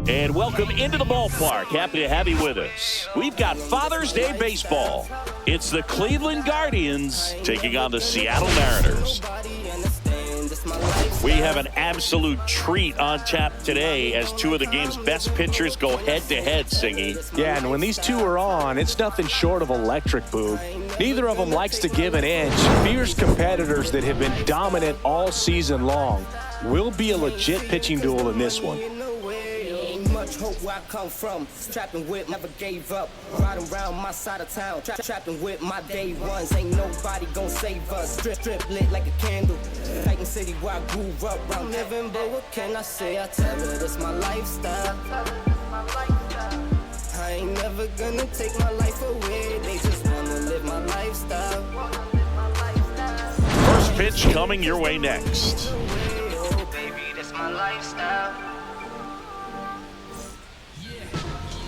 And welcome into the ballpark. Happy to have you with us. We've got Father's Day baseball. It's the Cleveland Guardians taking on the Seattle Mariners. We have an absolute treat on tap today as two of the game's best pitchers go head-to-head, Singy. Yeah, and when these two are on, it's nothing short of electric, Boog. Neither of them likes to give an inch. Fierce competitors that have been dominant all season long. Will be a legit pitching duel in this one. Hope where I come from, trapping with, never gave up, riding around my side of town, trapping with my day ones, ain't nobody gonna save us, strip lit like a candle, Titan City where I grew up, I'm living, but what can I say, I tell her this my lifestyle, I ain't never gonna take my life away, they just wanna live my lifestyle. First pitch coming your way next. Oh baby, this my lifestyle.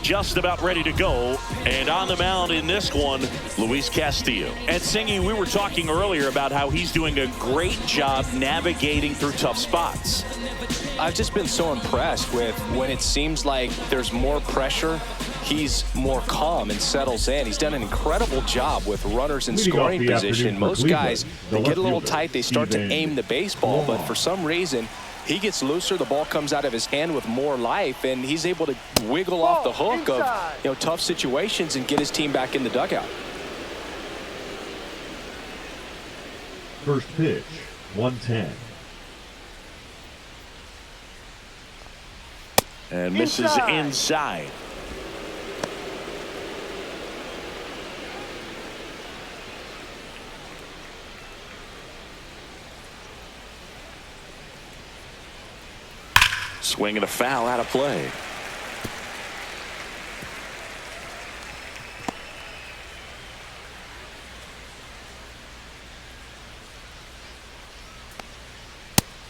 Just about ready to go, and on the mound in this one, Luis Castillo. And Singy, we were talking earlier about how he's doing a great job navigating through tough spots. I've just been so impressed with when it seems like there's more pressure, he's more calm and settles in. He's done an incredible job with runners in scoring position. Most guys, they get a little tight, they start to aim the baseball, but for some reason, he gets looser, the ball comes out of his hand with more life, and he's able to wiggle off the hook of tough situations and get his team back in the dugout. First pitch, 110. And misses inside. Swing and a foul out of play.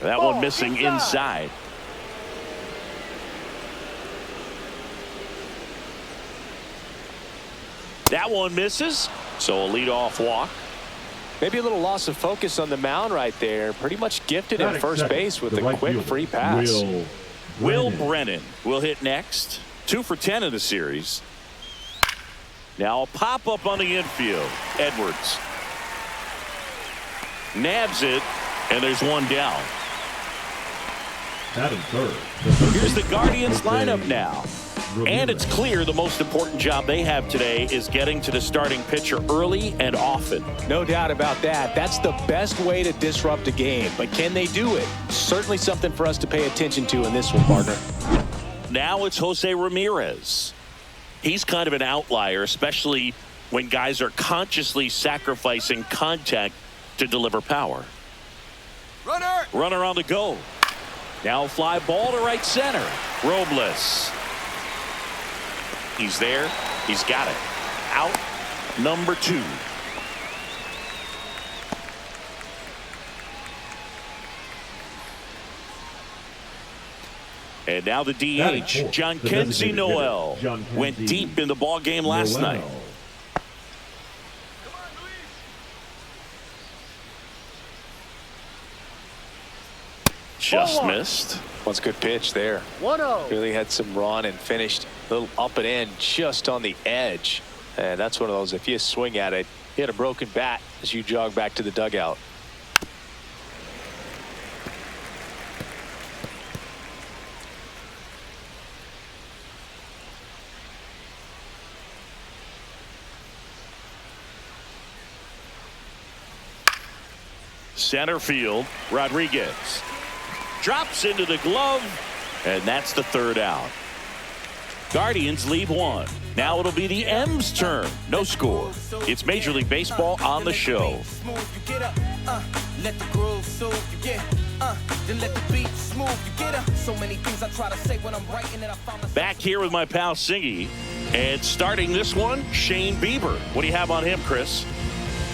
That one missing inside. That one misses, so a leadoff walk. Maybe a little loss of focus on the mound right there. Pretty much gifted at first base with a quick free pass. Will Brennan will hit next. 2 for 10 in the series. Now a pop up on the infield. Edwards nabs it, and there's one down. Here's the Guardians lineup now. And it's clear the most important job they have today is getting to the starting pitcher early and often. No doubt about that. That's the best way to disrupt a game. But can they do it? Certainly something for us to pay attention to in this one, partner. Now it's Jose Ramirez. He's kind of an outlier, especially when guys are consciously sacrificing contact to deliver power. Runner on the go. Now a fly ball to right center. Robles. He's there. He's got it. Out number 2. And now the DH, John Kenzie Noel, went deep in the ball game last night. Just missed. That's a good pitch there. 1-0. Really had some run and finished a little up and in just on the edge. And that's one of those, if you swing at it, you hit a broken bat as you jog back to the dugout. Center field, Rodriguez drops into the glove, and that's the 3rd out. Guardians leave 1. Now it'll be the M's turn. No score. It's Major League Baseball on the show. Back here with my pal Singy, and starting this one, Shane Bieber. What do you have on him, Chris?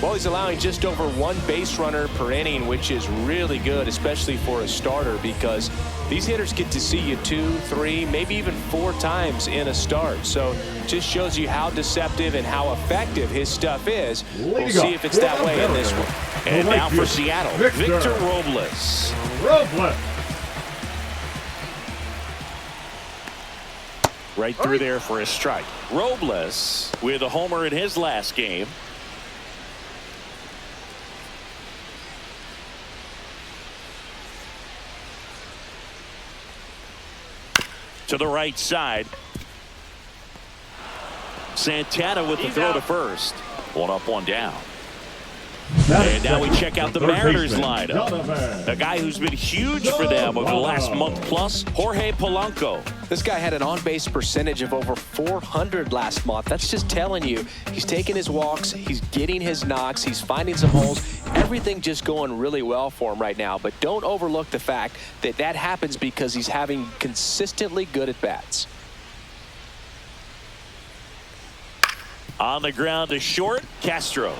Well, he's allowing just over 1 base runner per inning, which is really good, especially for a starter, because these hitters get to see you 2, 3, maybe even 4 times in a start. So just shows you how deceptive and how effective his stuff is. We'll see if it's that way in this one. And now for Seattle, Victor Robles. Right through there for a strike. Robles with a homer in his last game. To the right side. Santana with the throw to first. One up, one down. And now we check out the Mariners lineup. A guy who's been huge for them over the last month plus, Jorge Polanco. This guy had an on-base percentage of over 400 last month. That's just telling you he's taking his walks, he's getting his knocks, he's finding some holes. Everything just going really well for him right now. But don't overlook the fact that that happens because he's having consistently good at-bats. On the ground to short, Castro.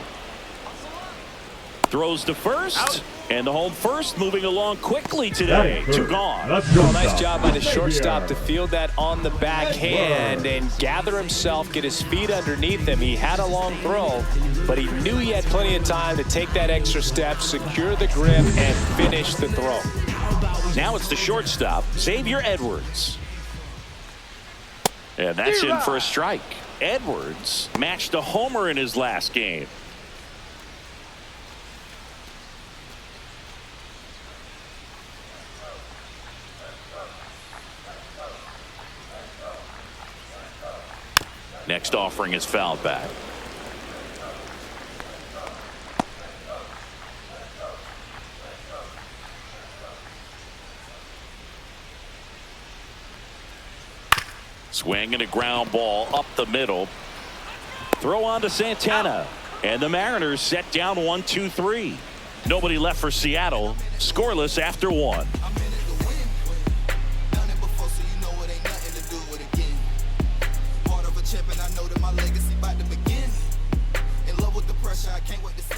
Throws to first. Out. And the home first moving along quickly today. Two gone. Well, nice job by the shortstop to field that on the backhand and gather himself, get his feet underneath him. He had a long throw, but he knew he had plenty of time to take that extra step, secure the grip, and finish the throw. Now it's the shortstop, Xavier Edwards. And that's in for a strike. Edwards matched a homer in his last game. Next offering is fouled back. Swing and a ground ball up the middle. Throw on to Santana. And the Mariners set down 1-2-3. Nobody left for Seattle. Scoreless after one.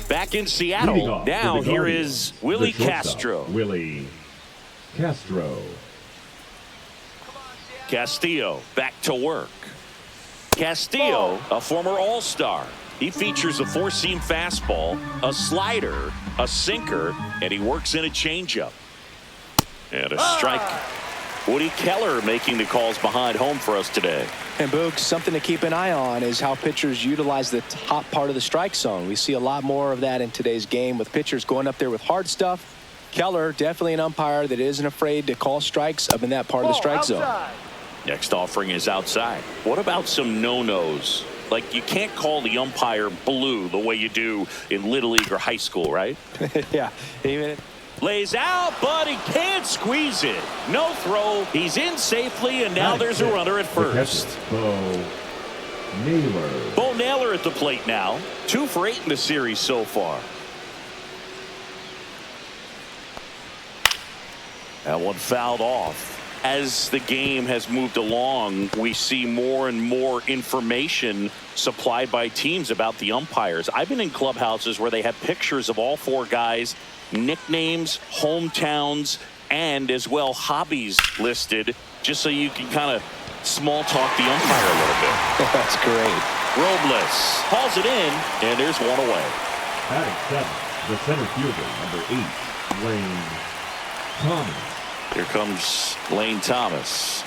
Back in Seattle. Now here is Willie Castro. Willie Castro. Castillo back to work. Castillo, a former All-Star. He features a four-seam fastball, a slider, a sinker, and he works in a changeup. And a strike. Woody Keller making the calls behind home for us today. And Boog, something to keep an eye on is how pitchers utilize the top part of the strike zone. We see a lot more of that in today's game with pitchers going up there with hard stuff. Keller, definitely an umpire that isn't afraid to call strikes up in that part of the strike zone. Next offering is outside. What about some no-nos? Like, you can't call the umpire blue the way you do in Little League or high school, right? Yeah. Even lays out, but he can't squeeze it. No throw. He's in safely, and now there's a runner at first. Bo Naylor at the plate now. 2 for 8 in the series so far. That one fouled off. As the game has moved along, we see more and more information supplied by teams about the umpires. I've been in clubhouses where they have pictures of all 4 guys, nicknames, hometowns, and as well hobbies listed, just so you can kind of small talk the umpire a little bit. That's great. Robles hauls it in, and there's one away. Batting 7, the center fielder, number 8, Lane Thomas. Here comes Lane Thomas.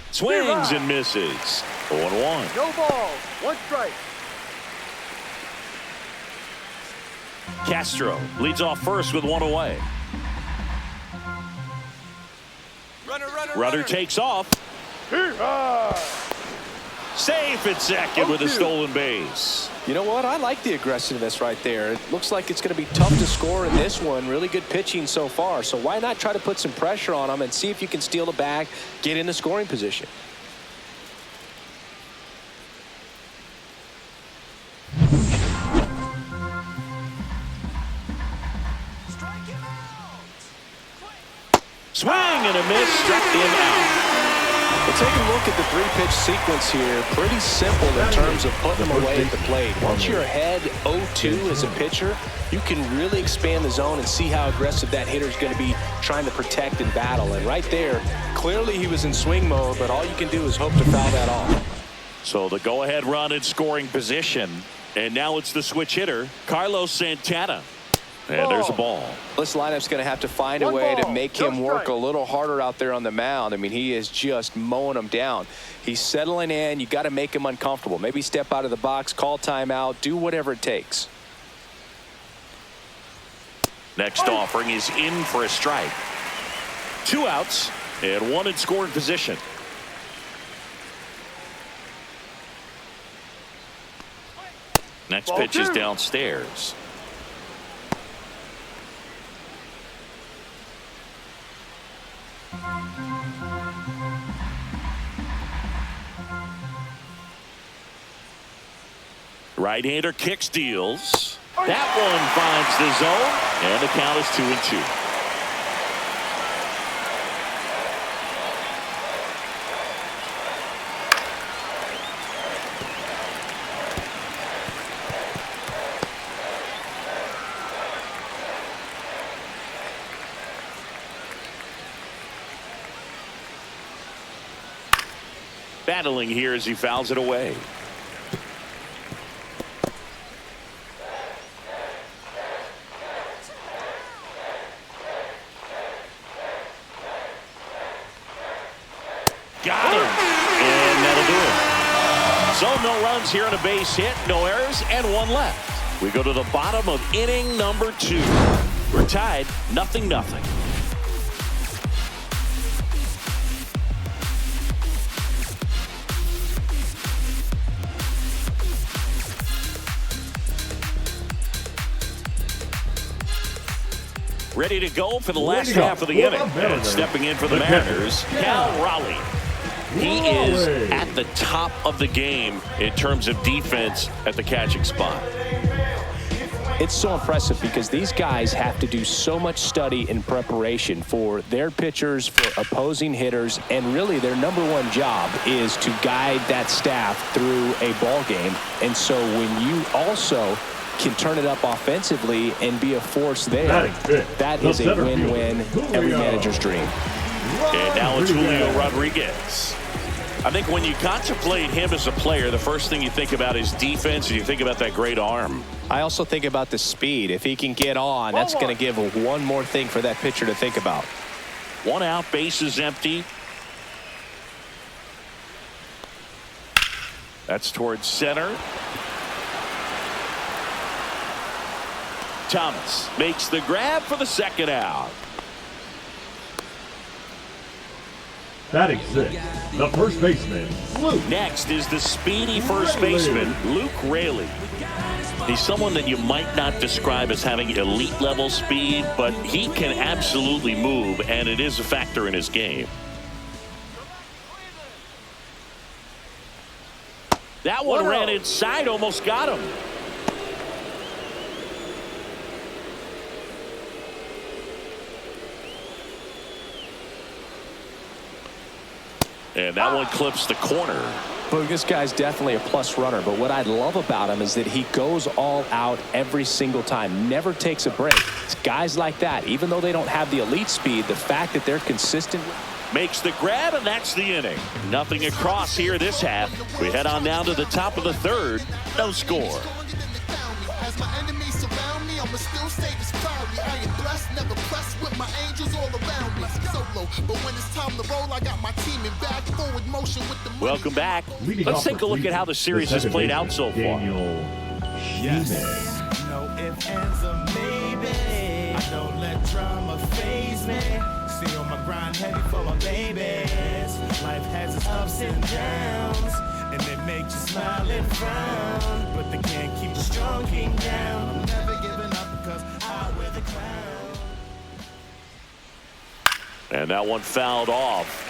Swings and misses. 0-1. No ball. 1 strike. Castro leads off first with 1 away. Runner takes off. Safe at second with a stolen base. You know what? I like the aggressiveness right there. It looks like it's going to be tough to score in this one. Really good pitching so far. So why not try to put some pressure on them and see if you can steal the bag, get in the scoring position. Swing and a miss, struck him out. The take a look at the three-pitch sequence here. Pretty simple in terms of putting them away at the plate. Once you're ahead 0-2 as a pitcher, you can really expand the zone and see how aggressive that hitter is going to be trying to protect and battle. And right there, clearly he was in swing mode, but all you can do is hope to foul that off. So the go-ahead run in scoring position. And now it's the switch hitter, Carlos Santana. And there's a ball. This lineup's going to have to find a way to make him work a little harder out there on the mound. I mean, he is just mowing them down. He's settling in. You got to make him uncomfortable. Maybe step out of the box, call timeout, do whatever it takes. Next offering is in for a strike. 2 outs and 1 in scoring position. Next pitch is downstairs. Right-hander kicks, deals. That one finds the zone, and the count is 2-2. Battling here as he fouls it away. Got him. And that'll do it. So no runs here on a base hit, no errors, and 1 left. We go to the bottom of inning number 2. We're tied 0-0. Ready to go for the last half of the inning. And stepping in for the Mariners, Cal Raleigh. He is at the top of the game in terms of defense at the catching spot. It's so impressive because these guys have to do so much study and preparation for their pitchers, for opposing hitters, and really their #1 job is to guide that staff through a ball game. And so when you also can turn it up offensively and be a force there, that is a win-win, every manager's dream. And now it's Julio Rodriguez. I think when you contemplate him as a player, the first thing you think about is defense, and you think about that great arm. I also think about the speed. If he can get on, that's going to give one more thing for that pitcher to think about. 1 out, base is empty. That's towards center. Thomas makes the grab for the 2nd out. Batting 6, the first baseman, Luke. Next is the speedy first baseman, Luke Raley. He's someone that you might not describe as having elite level speed, but he can absolutely move, and it is a factor in his game. That one ran inside, almost got him. And that one clips the corner. But this guy's definitely a plus runner. But what I love about him is that he goes all out every single time. Never takes a break. It's guys like that, even though they don't have the elite speed, the fact that they're consistent. Makes the grab, and that's the inning. Nothing across here this half. We head on down to the top of the 3rd. No score. As my enemies surround me, I'ma still say this proudly. I am blessed, never pressed with my angels all around me. Solo, but when it's time to roll, I got my team in back forward motion with the money. Welcome back. Let's take a look at how the series has played out so far. Yes. No ifs, ands, or maybe. I don't let drama faze me. See on my grind heavy for my babies. Life has its ups and downs, and they make you smile and frown, but they can't keep the strong king down. I'm never giving up because I wear the crown. And that one fouled off.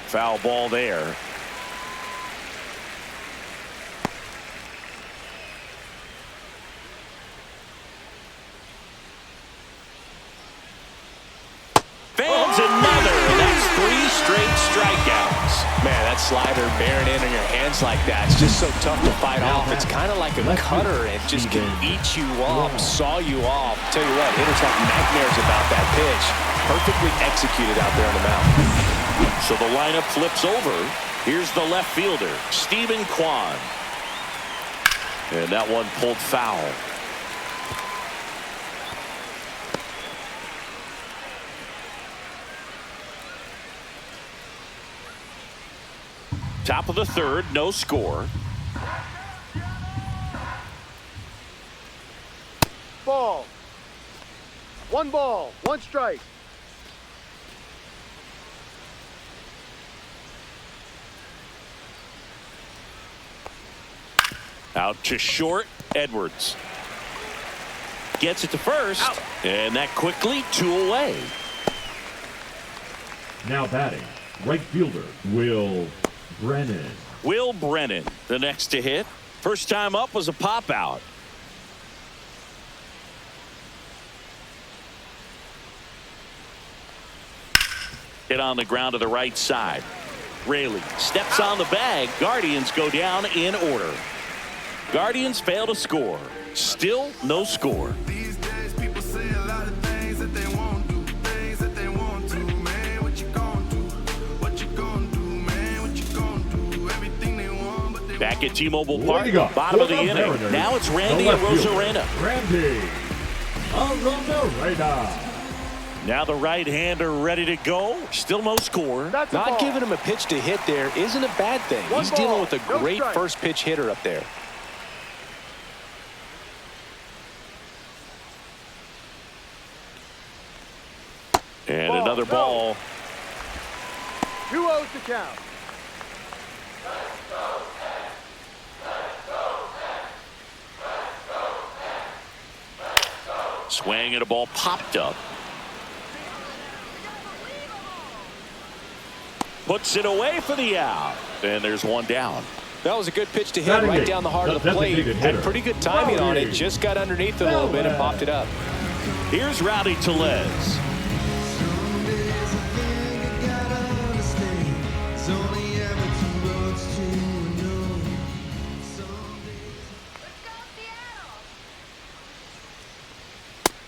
Foul ball there. strikeouts. Man, that slider bearing in on your hands like that, it's just so tough to fight off. It's kind of like a cutter and just can eat you up, saw you off. Tell you what, hitters have nightmares about that pitch. Perfectly executed out there on the mound. So the lineup flips over. Here's the left fielder, Stephen Kwan. And that one pulled foul. Top of the third, no score. Ball, one strike. Out to short, Edwards. Gets it to first, and that quickly 2 away. Now batting, right fielder, Will Brennan. Will Brennan, the next to hit. First time up was a pop out. Hit on the ground to the right side. Raley steps on the bag. Guardians go down in order. Guardians fail to score. Still no score. These days people say a lot of things that they won't do, things that they want to. Man, what you gonna do? What you gonna do, man? What you gonna do? Everything they want, but they Back at T-Mobile Park, Leading up bottom of the for the inning. Mariners, Now it's Randy the left fielder, Arozarena. Randy Arozarena. Now the right-hander ready to go. Still no score. That's a Not ball. giving him a pitch to hit there isn't a bad thing. One He's ball, dealing with a no great strike. first pitch hitter up there. And Ball, another no. ball. 2-0 to count. Swing and a ball popped up. Puts it away for the out. And there's one down. That was a good pitch to hit Batting right eighth, down the heart of the the plate. designated Had hitter, pretty good timing on it. Rowdy. Just got underneath it a little bit and popped it up. Here's Rowdy Tellez.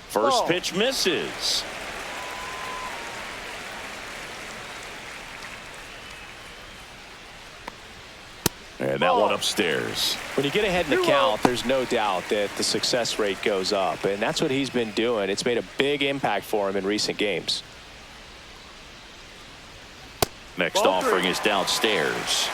First pitch misses. And that one upstairs. When you get ahead in the count, there's no doubt that the success rate goes up, and that's what he's been doing. It's made a big impact for him in recent games. Next offering is downstairs.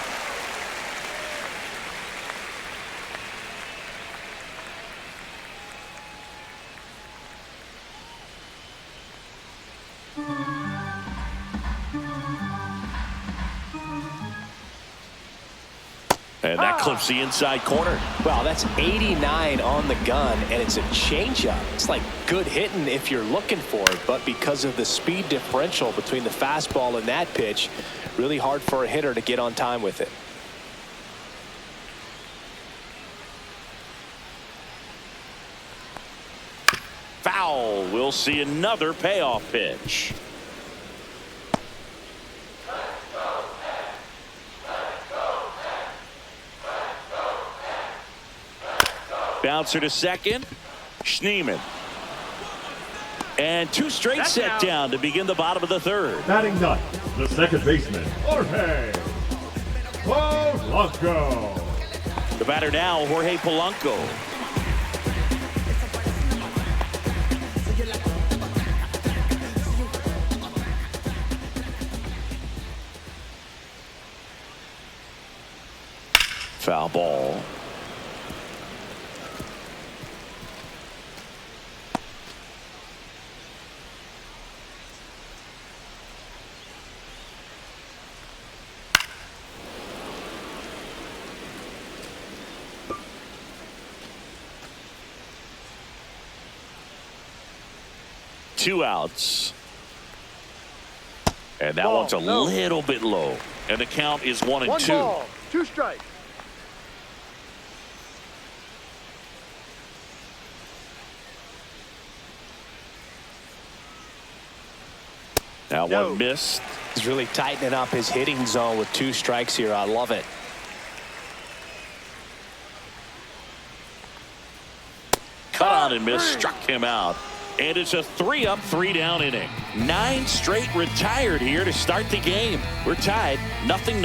And that clips the inside corner. Wow, that's 89 on the gun, and it's a changeup. It's like good hitting if you're looking for it, but because of the speed differential between the fastball and that pitch, really hard for a hitter to get on time with it. Foul. We'll see another payoff pitch. Bouncer to second. Schneemann. And two straight set down to begin the bottom of the third. Batting ninth, the second baseman, Jorge Polanco. The batter now, Jorge Polanco. Foul ball. Two outs. And that one's a little bit low. And the count is 1-2. 1 ball, 2 strikes. That one missed. He's really tightening up his hitting zone with 2 strikes here. I love it. Cut on and miss, struck him out. And it's a 3-up, 3-down inning. 9 straight retired here to start the game. We're tied, 0-0.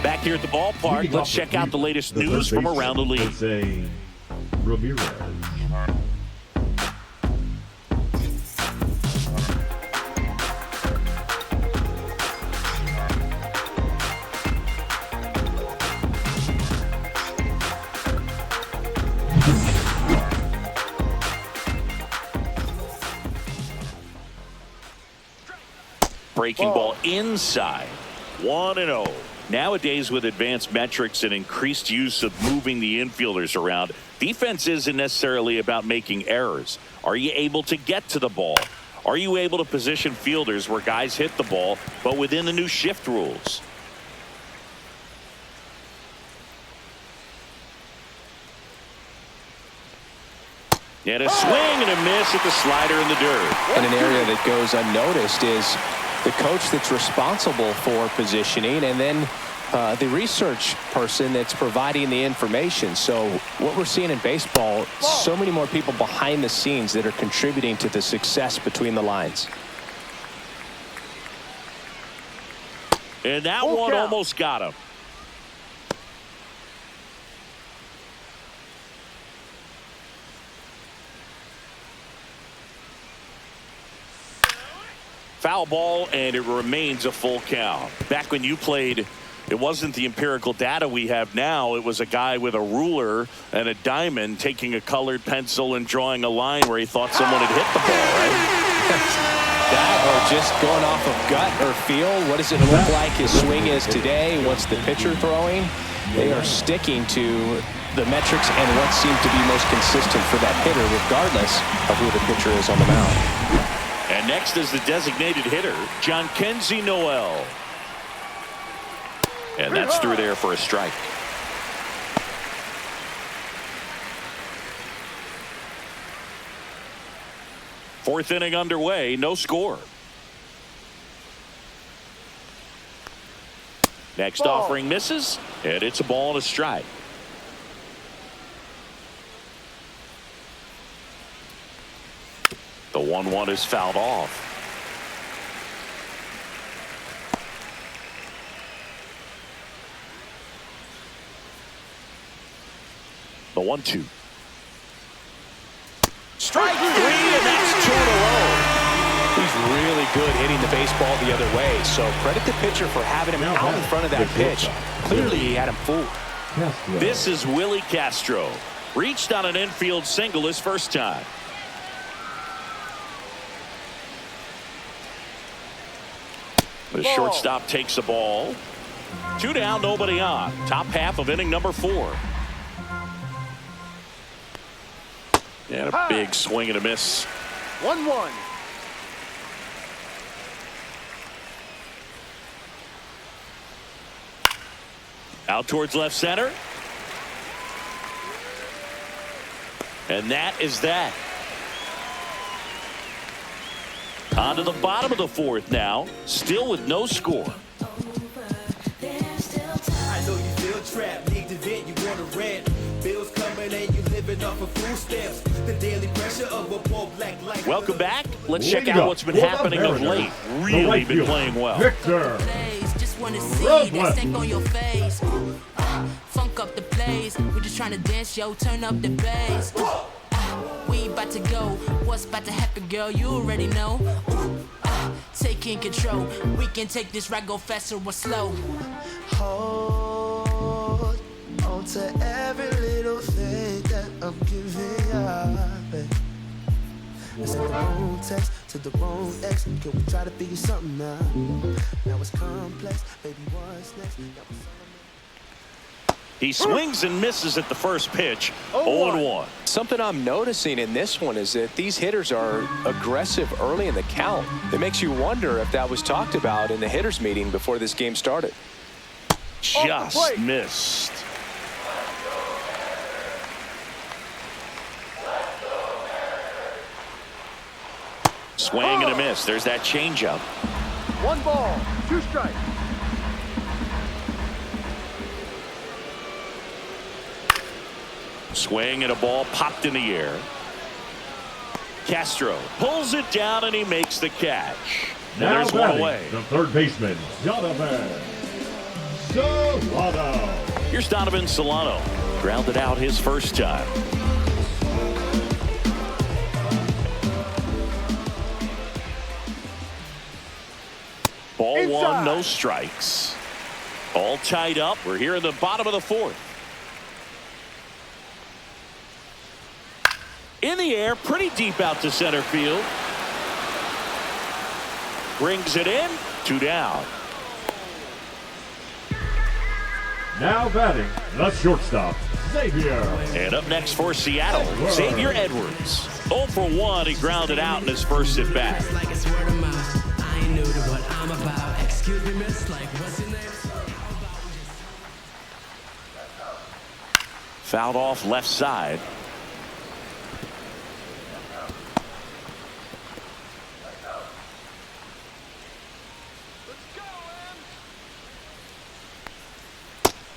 Back here at the ballpark, let's check out the latest news from around the league. Ramirez. Breaking ball inside. 1-0. Nowadays, with advanced metrics and increased use of moving the infielders around, defense isn't necessarily about making errors. Are you able to get to the ball? Are you able to position fielders where guys hit the ball, but within the new shift rules? And a swing and a miss at the slider in the dirt. And an area that goes unnoticed is the coach that's responsible for positioning, and then the research person that's providing the information. So what we're seeing in baseball, so many more people behind the scenes that are contributing to the success between the lines. And that one almost got him. Foul ball, and it remains a full count. Back when you played, it wasn't the empirical data we have now. It was a guy with a ruler and a diamond taking a colored pencil and drawing a line where he thought someone had hit the ball, right? That or just going off of gut or feel. What does it look like his swing is today? What's the pitcher throwing? They are sticking to the metrics and what seems to be most consistent for that hitter, regardless of who the pitcher is on the mound. And next is the designated hitter, John Kenzie Noel. And that's through there for a strike. Fourth inning underway, no score. Next offering misses, and it's a ball and a strike. The 1-1 is fouled off. The 1-2. Strike 3, and that's 2 in a row. He's really good hitting the baseball the other way, so credit the pitcher for having him out in front of that pitch. Clearly he had him fooled. This is Willie Castro. Reached on an infield single his first time. The shortstop takes the ball. 2 down, nobody on. Top half of inning number 4. And a big swing and a miss. 1-1. Out towards left center. And that is that. On to the bottom of the 4th now, still with no score. I know you feel trapped, need to vent, you want to rent. Bills coming and you living off of food stamps. The daily pressure of a poor black life. Welcome back. Let's check out what's been happening of late. Really been playing well. Victor. Just want to see that stank on your face. Funk up the place. We just trying to dance, yo. Turn up the bass. We about to go. What's about to happen, girl? You already know. Taking control. We can take this ride, go faster or slow. Hold on to every little thing that I'm giving you. It's the wrong text to the wrong ex. Can we try to figure something out? Now it's complex. Baby, what's next? He swings and misses at the first pitch. 0-1. Something I'm noticing in this one is that these hitters are aggressive early in the count. It makes you wonder if that was talked about in the hitters meeting before this game started. Just missed. Swing and a miss. There's that changeup. 1 ball, 2 strikes. Swing and a ball popped in the air. Castro pulls it down and he makes the catch. Now there's one away. The third baseman, Donovan Solano. Here's Donovan Solano. Grounded out his first time. Ball Inside. 1, no strikes. All tied up. We're here in the bottom of the 4th. In the air, pretty deep out to center field. Brings it in, 2 down. Now batting, the shortstop, Xavier. And up next for Seattle, Xavier Edwards. 0 for 1, he grounded out in his first at bat. Fouled off left side.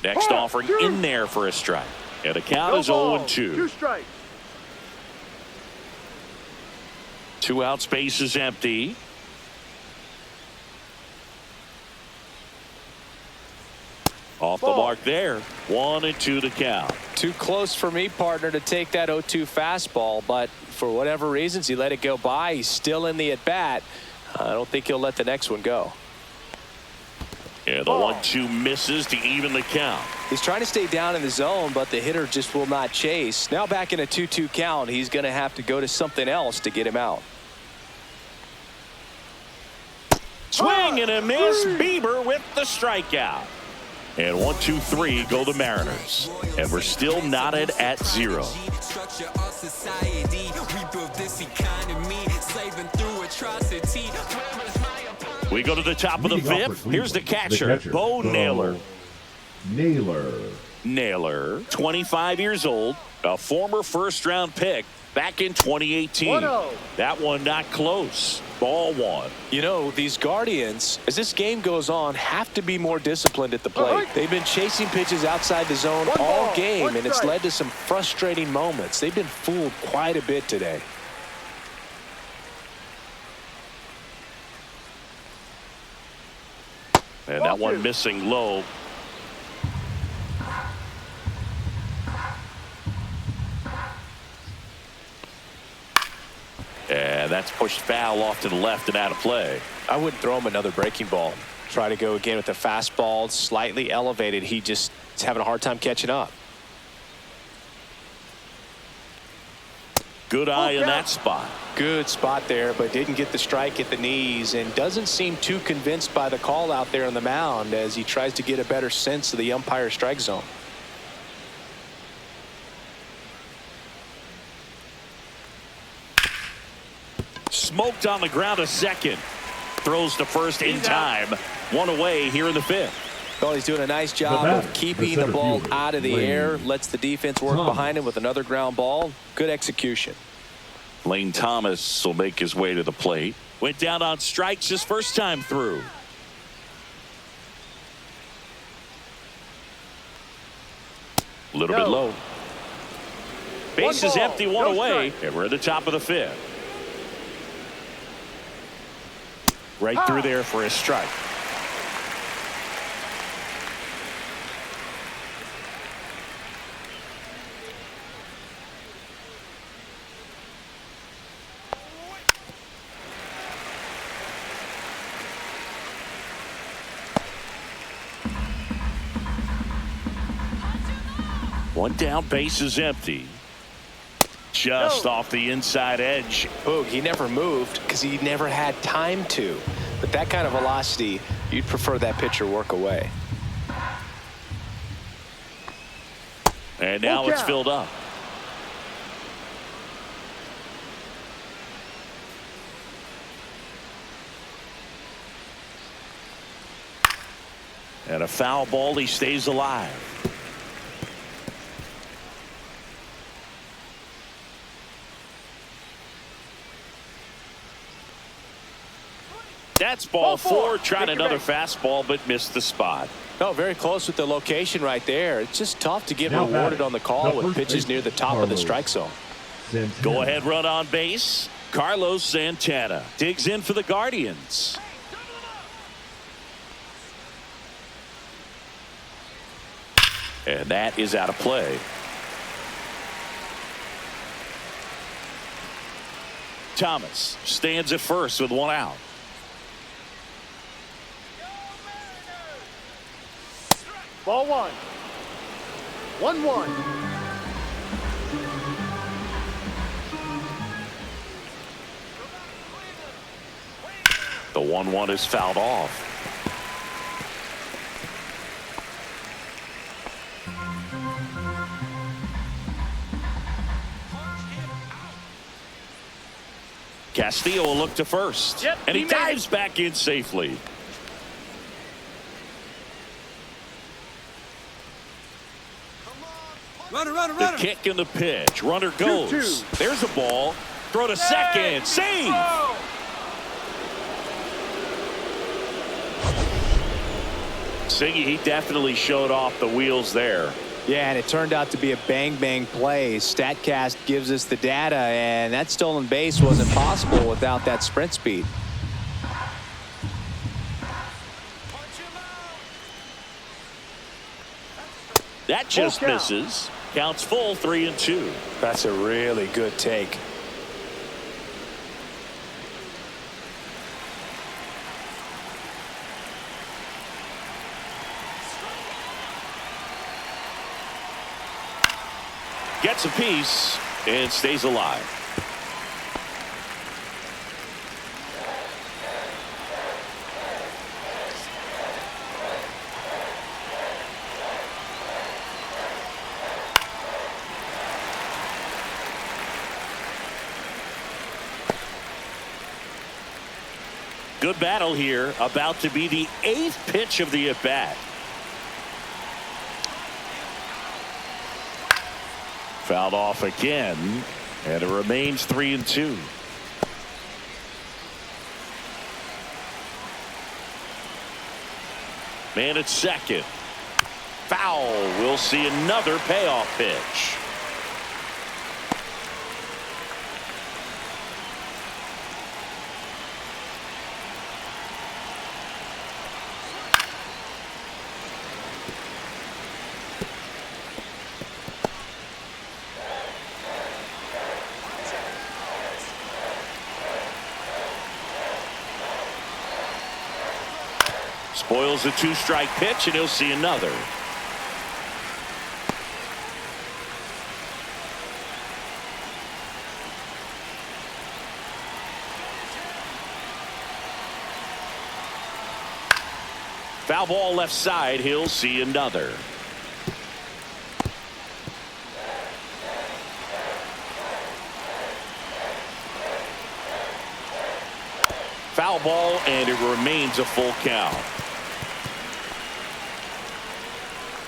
Next offering in there for a strike. And the count is 0-2. 2 strikes. 2 outs, base is empty. Off the mark there. 1-2 to count. Too close for me, partner, to take that 0-2 fastball, but for whatever reasons, he let it go by. He's still in the at-bat. I don't think he'll let the next one go. And the 1-2 misses to even the count. He's trying to stay down in the zone, but the hitter just will not chase. Now back in a 2-2 count, he's going to have to go to something else to get him out. Swing and a miss. Bieber with the strikeout. And 1-2-3 go the Mariners. And we're still knotted at 0. We go to the top of the 5th. Here's the catcher, Bo Naylor. Naylor, 25 years old, a former first-round pick back in 2018. 1-0. That one not close. Ball 1. You know, these Guardians, as this game goes on, have to be more disciplined at the plate. They've been chasing pitches outside the zone all game, and it's led to some frustrating moments. They've been fooled quite a bit today. And that one missing low. And that's pushed foul off to the left and out of play. I wouldn't throw him another breaking ball. Try to go again with the fastball, slightly elevated. He just is having a hard time catching up. Good eye in that spot. Good spot there, but didn't get the strike at the knees and doesn't seem too convinced by the call out there on the mound as he tries to get a better sense of the umpire strike zone. Smoked on the ground a second. Throws to first in time. 1 away here in the 5th. Well, he's doing a nice job of keeping the ball out of the air. Lets the defense work behind him with another ground ball. Good execution. Lane Thomas will make his way to the plate. Went down on strikes his first time through. A little bit low. Base is empty, 1 away. And we're at the top of the 5th. Right through there for a strike. One down, base is empty. Just off the inside edge. Boog, he never moved because he never had time to. But that kind of velocity, you'd prefer that pitcher work away. And now it's filled up. And a foul ball, he stays alive. That's ball four. Tried another fastball, but missed the spot. Oh, very close with the location right there. It's just tough to get rewarded on the call with pitches near the top of the strike zone. Go ahead run on base. Carlos Santana digs in for the Guardians. And that is out of play. Thomas stands at first with one out. Ball one. 1-1. The 1-1 is fouled off. Castillo will look to first. And he dives back in safely. The kick and the pitch. Runner goes. 2-2. There's a ball. Throw to second. Save. Siggy, he definitely showed off the wheels there. Yeah, and it turned out to be a bang-bang play. StatCast gives us the data, and that stolen base wasn't possible without that sprint speed. That just misses. Counts full, 3-2. That's a really good take. Gets a piece and stays alive. Good battle here. About to be the 8th pitch of the at-bat. Fouled off again, and it remains 3-2. Man at second. Foul. We'll see another payoff pitch. Spoils a 2-strike pitch, and he'll see another. Foul ball left side. He'll see another. Foul ball, and it remains a full count.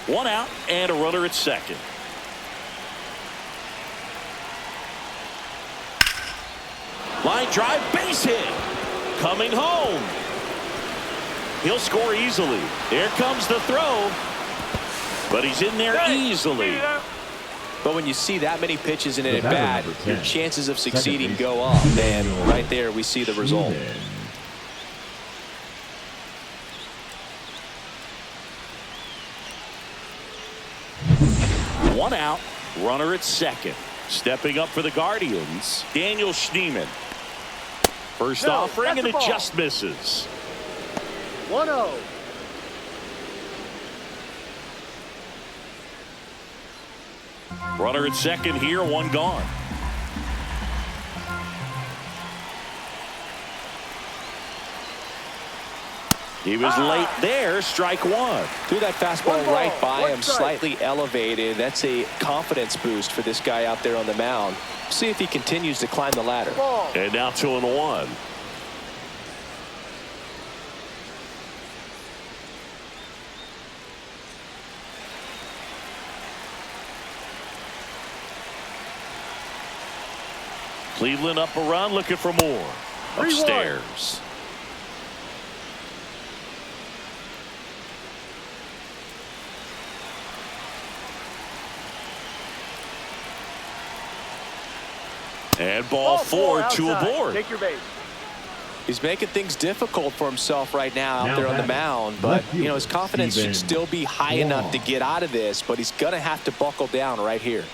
1 out and a runner at second. Line drive, base hit. Coming home. He'll score easily. Here comes the throw. But he's in there easily. But when you see that many pitches in an at-bat, your chances of succeeding go up. And right there, we see the result. One out, runner at second. Stepping up for the Guardians, Daniel Schneemann. First offering, and it just misses. 1-0. Runner at second here, one gone. He was late there, strike one. Threw that fastball right by him, slightly elevated. That's a confidence boost for this guy out there on the mound. See if he continues to climb the ladder. And now 2-1. Cleveland up a run, looking for more. Upstairs. And ball 4, 2 aboard. Take your base. He's making things difficult for himself right now out there on the mound, but you know his confidence should still be high enough to get out of this, but he's gonna have to buckle down right here.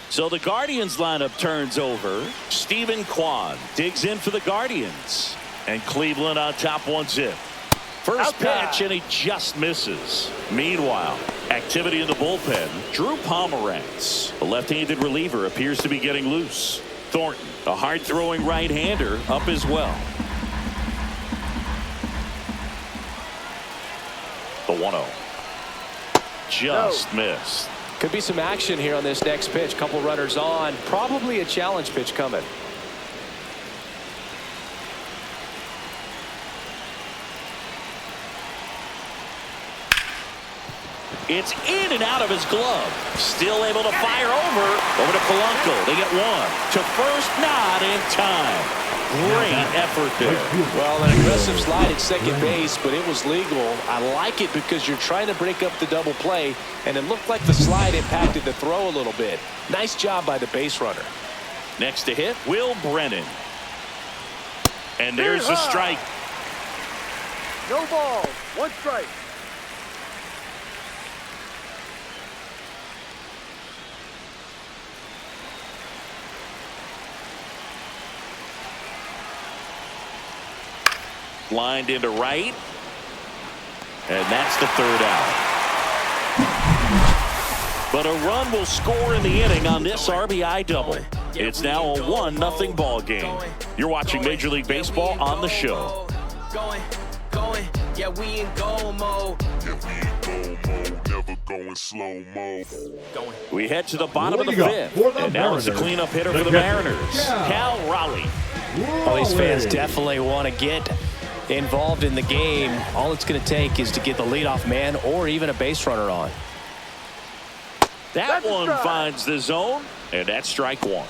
So the Guardians lineup turns over. Stephen Kwan digs in for the Guardians, and Cleveland on top 1-0. First pitch, and he just misses. Meanwhile, activity in the bullpen. Drew Pomeranz, the left-handed reliever, appears to be getting loose. Thornton, a hard-throwing right-hander, up as well. The 1-0. Just missed. Could be some action here on this next pitch. Couple runners on. Probably a challenge pitch coming. It's in and out of his glove. Still able to fire over to Polanco. They get one. To first, not in time. Great effort there. Well, an aggressive slide at second base, but it was legal. I like it because you're trying to break up the double play, and it looked like the slide impacted the throw a little bit. Nice job by the base runner. Next to hit, Will Brennan. And there's a strike. No ball. 1 strike. Lined into right. And that's the 3rd out. But a run will score in the inning on this RBI double. It's now a 1-0 ball game. You're watching Major League Baseball on the show. Yeah, we in go mode. Never going slow mo. We head to the bottom of the 5th. And now it's a cleanup hitter for the Mariners. Cal Raleigh. All these fans definitely want to get involved in the game. All it's going to take is to get the leadoff man or even a base runner on. That one finds the zone, and that's strike 1.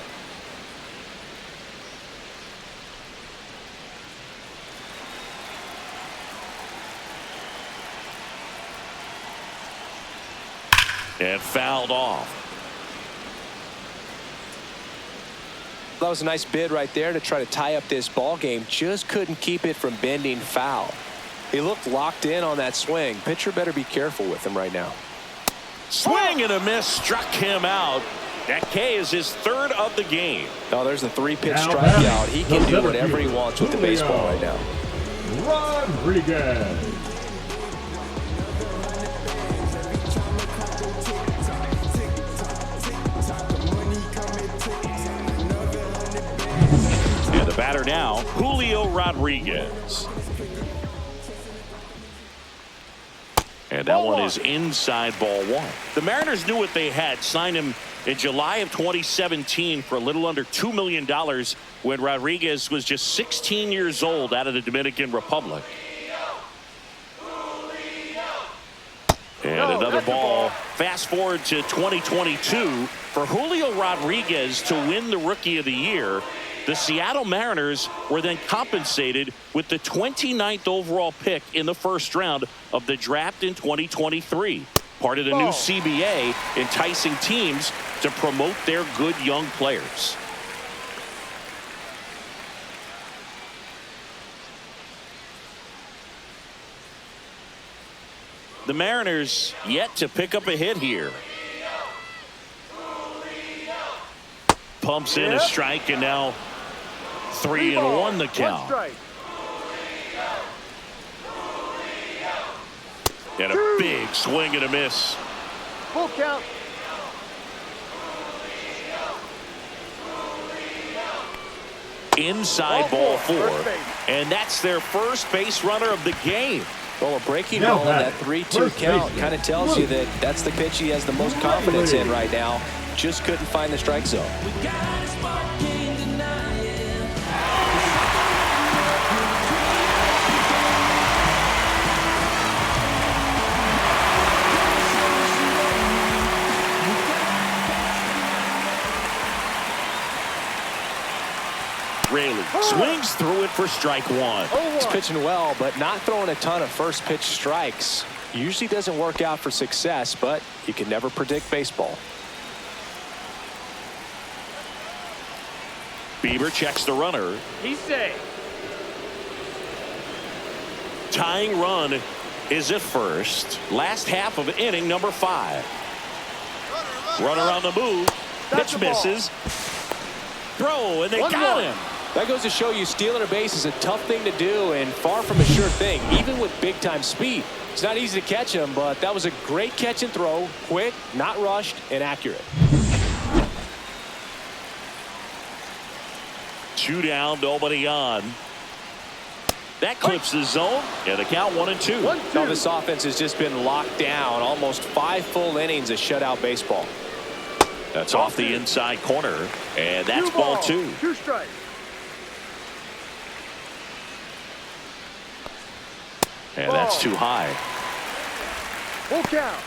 And fouled off. That was a nice bid right there to try to tie up this ball game. Just couldn't keep it from bending foul. He looked locked in on that swing. Pitcher better be careful with him right now. Swing and a miss struck him out. That K is his 3rd of the game. Oh, there's a 3-pitch strikeout. He can do whatever he wants with the baseball right now. Rodriguez. And the batter now, Julio Rodriguez. And that one is inside ball 1. The Mariners knew what they had. Signed him in July of 2017 for a little under $2 million when Rodriguez was just 16 years old out of the Dominican Republic. And another ball. Fast forward to 2022. For Julio Rodriguez to win the Rookie of the Year, the Seattle Mariners were then compensated with the 29th overall pick in the 1st round of the draft in 2023. Part of the new CBA, enticing teams to promote their good young players. The Mariners yet to pick up a hit here. Pumps in a strike, and now 3-1 the count. And a big swing and a miss. Full count. Inside ball 4. And that's their first base runner of the game. Well, a breaking ball in that 3-2 count kind of tells you that that's the pitch he has the most confidence in right now. Just couldn't find the strike zone. Raley swings through it for strike 1. He's pitching well, but not throwing a ton of first pitch strikes. Usually doesn't work out for success, but you can never predict baseball. Bieber checks the runner. He's safe. Tying run is at first. Last half of inning number 5. Runner on the move. Pitch misses. Throw, and they got him. That goes to show you stealing a base is a tough thing to do and far from a sure thing, even with big-time speed. It's not easy to catch him, but that was a great catch and throw. Quick, not rushed, and accurate. 2 down, nobody on. That clips the zone, and the count 1-2. Now this offense has just been locked down. Almost 5 full innings of shutout baseball. That's off the inside corner, and that's ball 2. 2 strikes. And that's too high. Full count.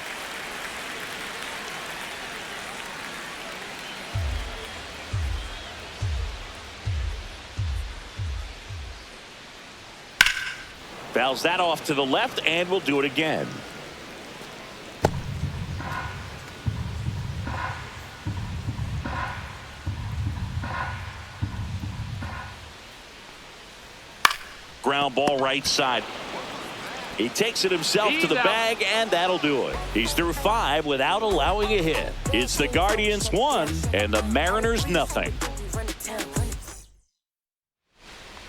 Fouls that off to the left, and we'll do it again. Ground ball right side. He takes it himself to the bag, and that'll do it. He's through 5 without allowing a hit. It's the Guardians 1 and the Mariners nothing.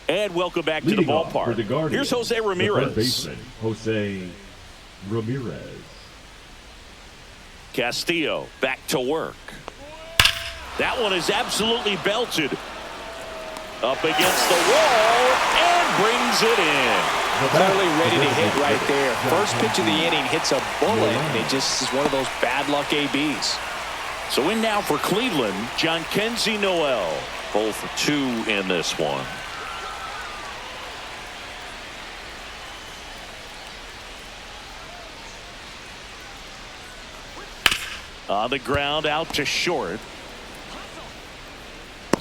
And welcome back to the ballpark. For the Guardians, here's Jose Ramirez. The third baseman, Jose Ramirez. Castillo back to work. That one is absolutely belted. Up against the wall and brings it in. Clearly ready to hit right there. First pitch of the inning hits a bullet, and it just is one of those bad luck ABs. So in now for Cleveland, Jhonkensy Noel. Both 2 in this one. On the ground, out to short.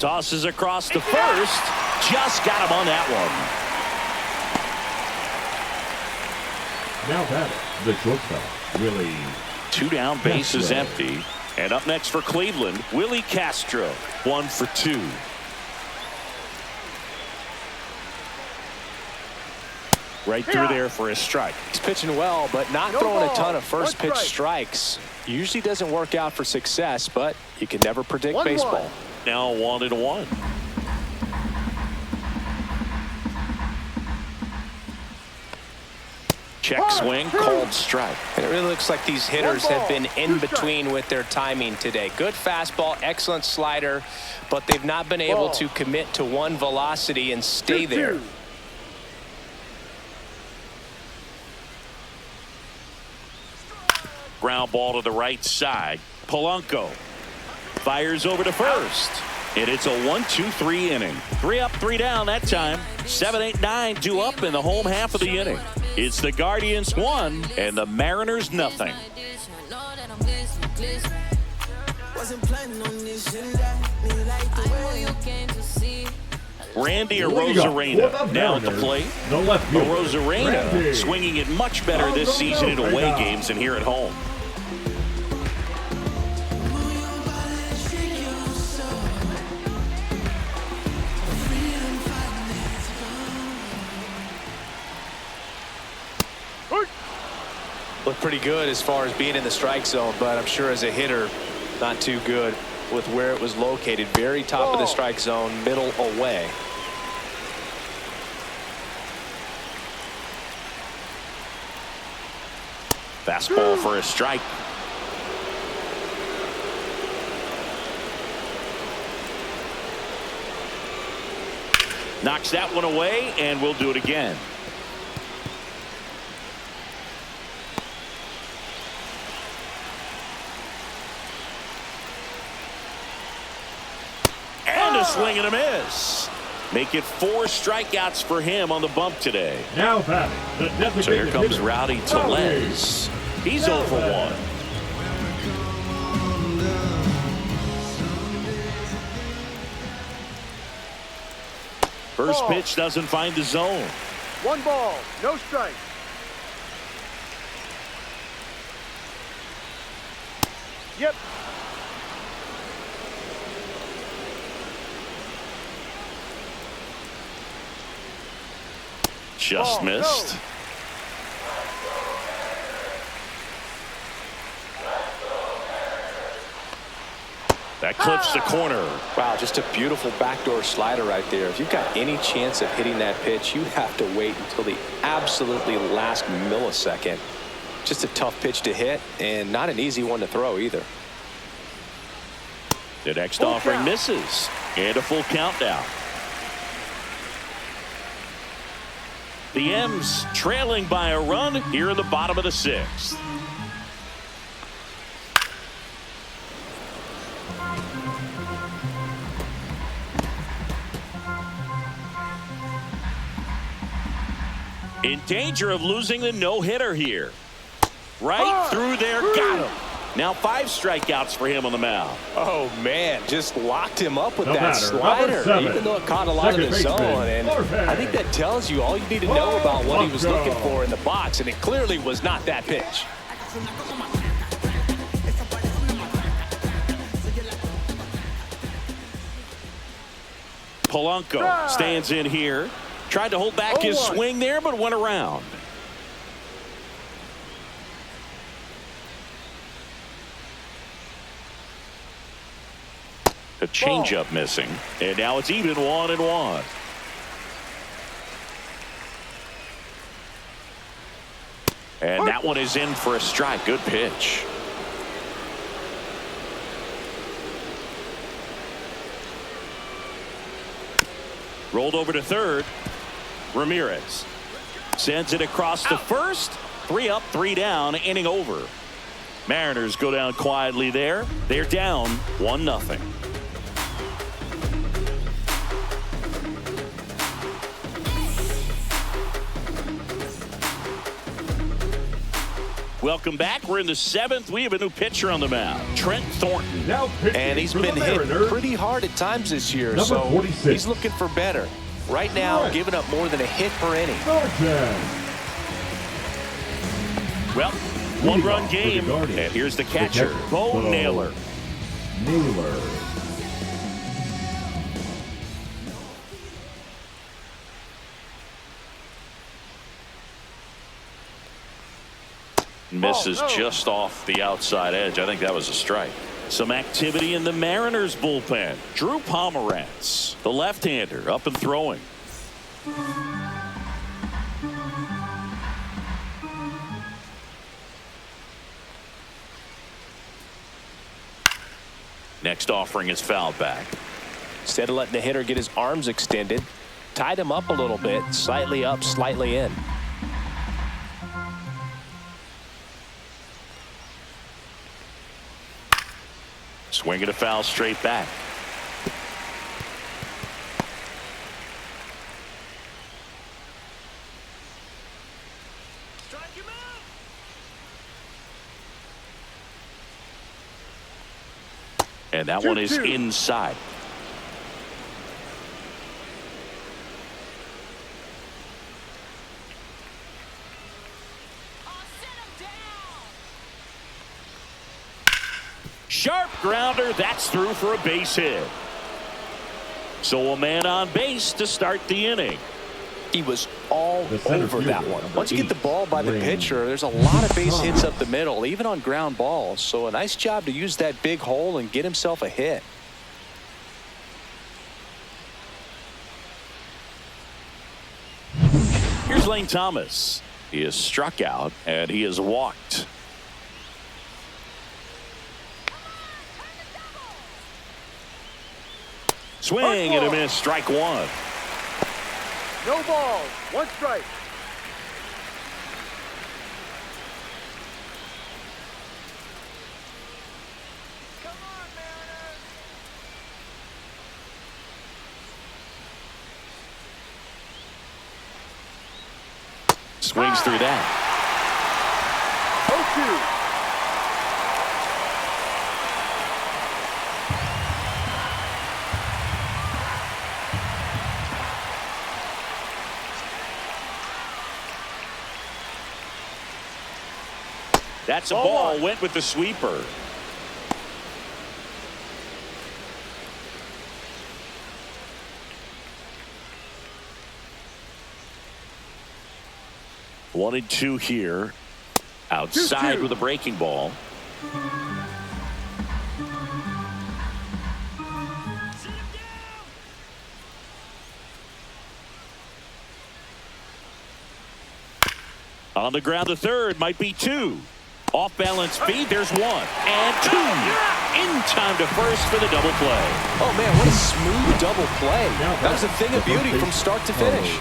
Tosses across to first. Just got him on that one. Now batting, the shortstop, Willie. 2 down, base is empty. And up next for Cleveland, Willie Castro. 1 for 2. Right through there for a strike. He's pitching well, but not throwing a ton of first pitch strikes. Usually doesn't work out for success, but you can never predict baseball. Now 1-1. Check swing, called strike. And it really looks like these hitters have been in between with their timing today. Good fastball, excellent slider, but they've not been able to commit to one velocity and stay there. Ground ball to the right side. Polanco fires over to first. And it's a 1-2-3 inning. 3 up, 3 down that time. 7, 8, 9, 2 up in the home half of the inning. It's the Guardians 1 and the Mariners nothing. Randy Arozarena now at the plate. Arozarena swinging it much better this season in away games than here at home. Looked pretty good as far as being in the strike zone, but I'm sure as a hitter, not too good with where it was located. Very top of the strike zone, middle away. Fastball for a strike. Knocks that one away, and we'll do it again. And a swing and a miss. Make it 4 strikeouts for him on the bump today. Now batting, the designated So here comes hitter, Rowdy Tellez. He's 0 for 1. First pitch doesn't find the zone. 1 ball, no strike. Just missed. That clips the corner. Wow, just a beautiful backdoor slider right there. If you've got any chance of hitting that pitch, you have to wait until the absolutely last millisecond. Just a tough pitch to hit, and not an easy one to throw either. The next offering misses, and a full count now. The M's trailing by a run here in the bottom of the 6th. In danger of losing the no-hitter here. Right through there, got him. Now 5 strikeouts for him on the mound. Oh, man, just locked him up with that slider, even though it caught a lot of the zone. And I think that tells you all you need to know about what he was looking for in the box, and it clearly was not that pitch. Polanco stands in here. Tried to hold back his swing there, but went around. A changeup missing, and now it's even 1-1. And that one is in for a strike. Good pitch. Rolled over to third. Ramirez sends it across to first. 3 up, 3 down, inning over. Mariners go down quietly there. They're down 1-0. Welcome back. We're in the 7th. We have a new pitcher on the mound, Trent Thornton. And he's been hit pretty hard at times this year, so 46. He's looking for better. Right now, giving up more than a hit per inning. Well, 1-run game, and here's the catcher, Bo Naylor. Misses just off the outside edge. I think that was a strike. Some activity in the Mariners bullpen. Drew Pomerantz, the left-hander, up and throwing. Next offering is fouled back. Instead of letting the hitter get his arms extended, tied him up a little bit, slightly up, slightly in. Swinging a foul straight back. And that one is inside. Sharp grounder. That's through for a base hit. So a man on base to start the inning. He was all over that one. Once you get the ball by the pitcher, there's a lot of base hits up the middle, even on ground balls. So a nice job to use that big hole and get himself a hit. Here's Lane Thomas. He is struck out and he is walked. Swing and a miss. Strike one. No balls. 1 strike. Come on, Mariners. Swings through that. 0-2. That's a ball. Went with the sweeper. 1-2 here. Outside with a breaking ball. On the ground to third, might be 2. Off balance feed, there's 1 and 2. In time to first for the double play. Oh man, what a smooth double play. That was a thing of beauty from start to finish.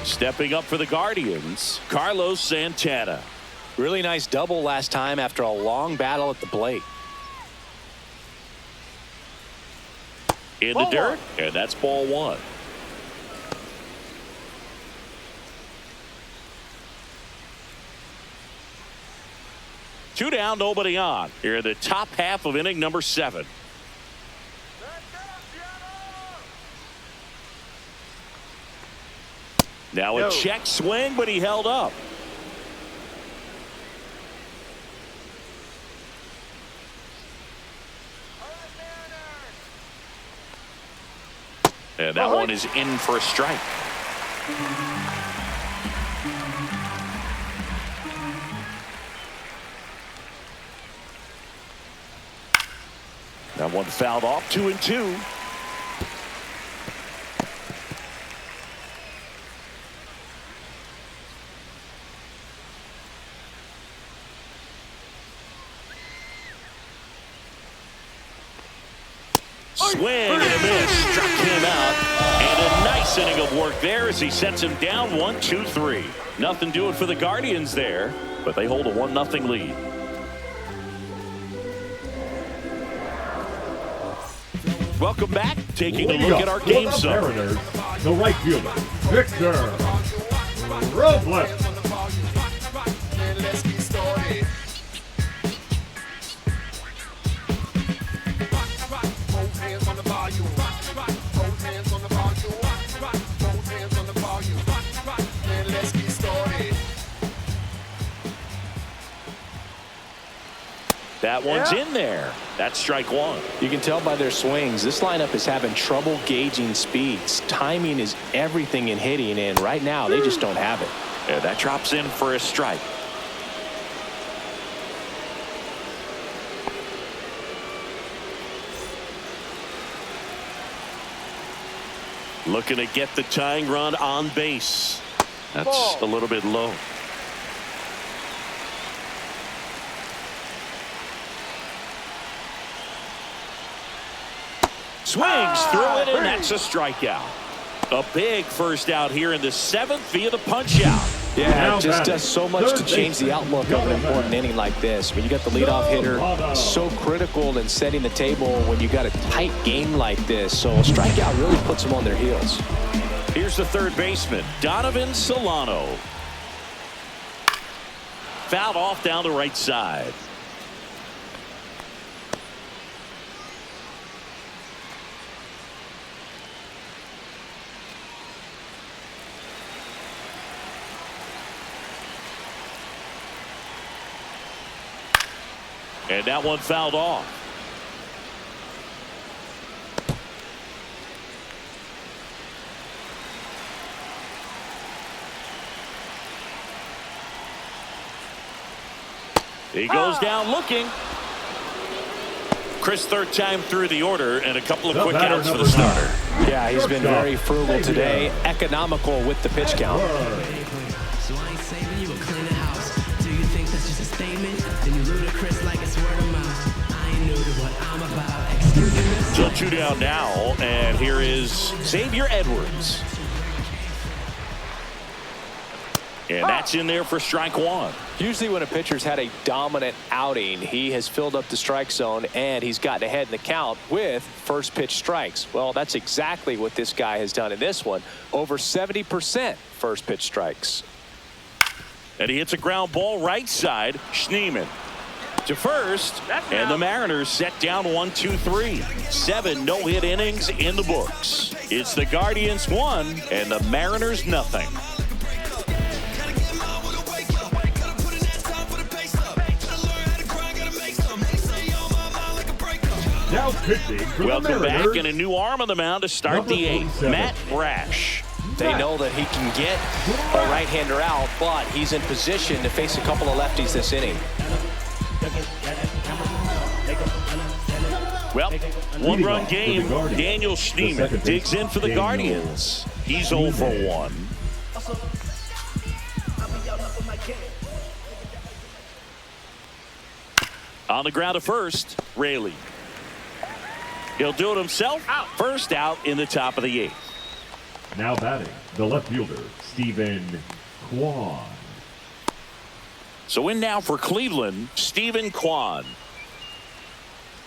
Stepping up for the Guardians, Carlos Santana. Really nice double last time after a long battle at the plate. In the dirt, and that's ball 1. Two down, nobody on. Here in the top half of inning number 7. Now a check swing, but he held up. And that one is in for a strike. That one fouled off. 2-2. Swing and a miss. Struck him out. And a nice inning of work there as he sets him down 1-2-3. Nothing doing for the Guardians there, but they hold a 1-0 lead. Welcome back. Taking a look at our game summary. The right fielder, Victor Robles. That one's in there. That's strike 1. You can tell by their swings, this lineup is having trouble gauging speeds. Timing is everything in hitting, and right now they just don't have it. Yeah, that drops in for a strike. Looking to get the tying run on base. That's a little bit low. Swings through it, and that's a strikeout. A big first out here in the 7th via the punch out. Yeah, it just does so much to change the outlook of an important inning like this. When you got the leadoff hitter, so critical in setting the table when you got a tight game like this. So a strikeout really puts them on their heels. Here's the third baseman, Donovan Solano. Fouled off down the right side. And that one fouled off. He goes down looking. Chris, third time through the order, and a couple of quick outs for the starter. Yeah, he's been very frugal today, economical with the pitch count. So I ain't saving you, but clean the house. Do you think that's just a statement? Then you ludicrous like it's word of mouth. I ain't new to what I'm about. Excuse me. So 2 down now, and here is Xavier Edwards. And that's in there for strike 1. Usually when a pitcher's had a dominant outing, he has filled up the strike zone and he's gotten ahead in the count with first pitch strikes. Well, that's exactly what this guy has done in this one. Over 70% first pitch strikes. And he hits a ground ball right side. Schneemann to first, and the Mariners set down 1-2-3. 7 no-hit innings in the books. It's the Guardians 1 and the Mariners nothing. Now pitching for Welcome the Mariners, back, and a new arm on the mound to start the eighth. Matt Brash. They know that he can get a right-hander out, but he's in position to face a couple of lefties this inning. Well, one-run game. Daniel Schneemann digs in for the Guardians. He's 0 for 1. On the ground to first, Raley. He'll do it himself. First out in the top of the eighth. Now batting, the left fielder, Stephen Kwan. So in now for Cleveland, Stephen Kwan.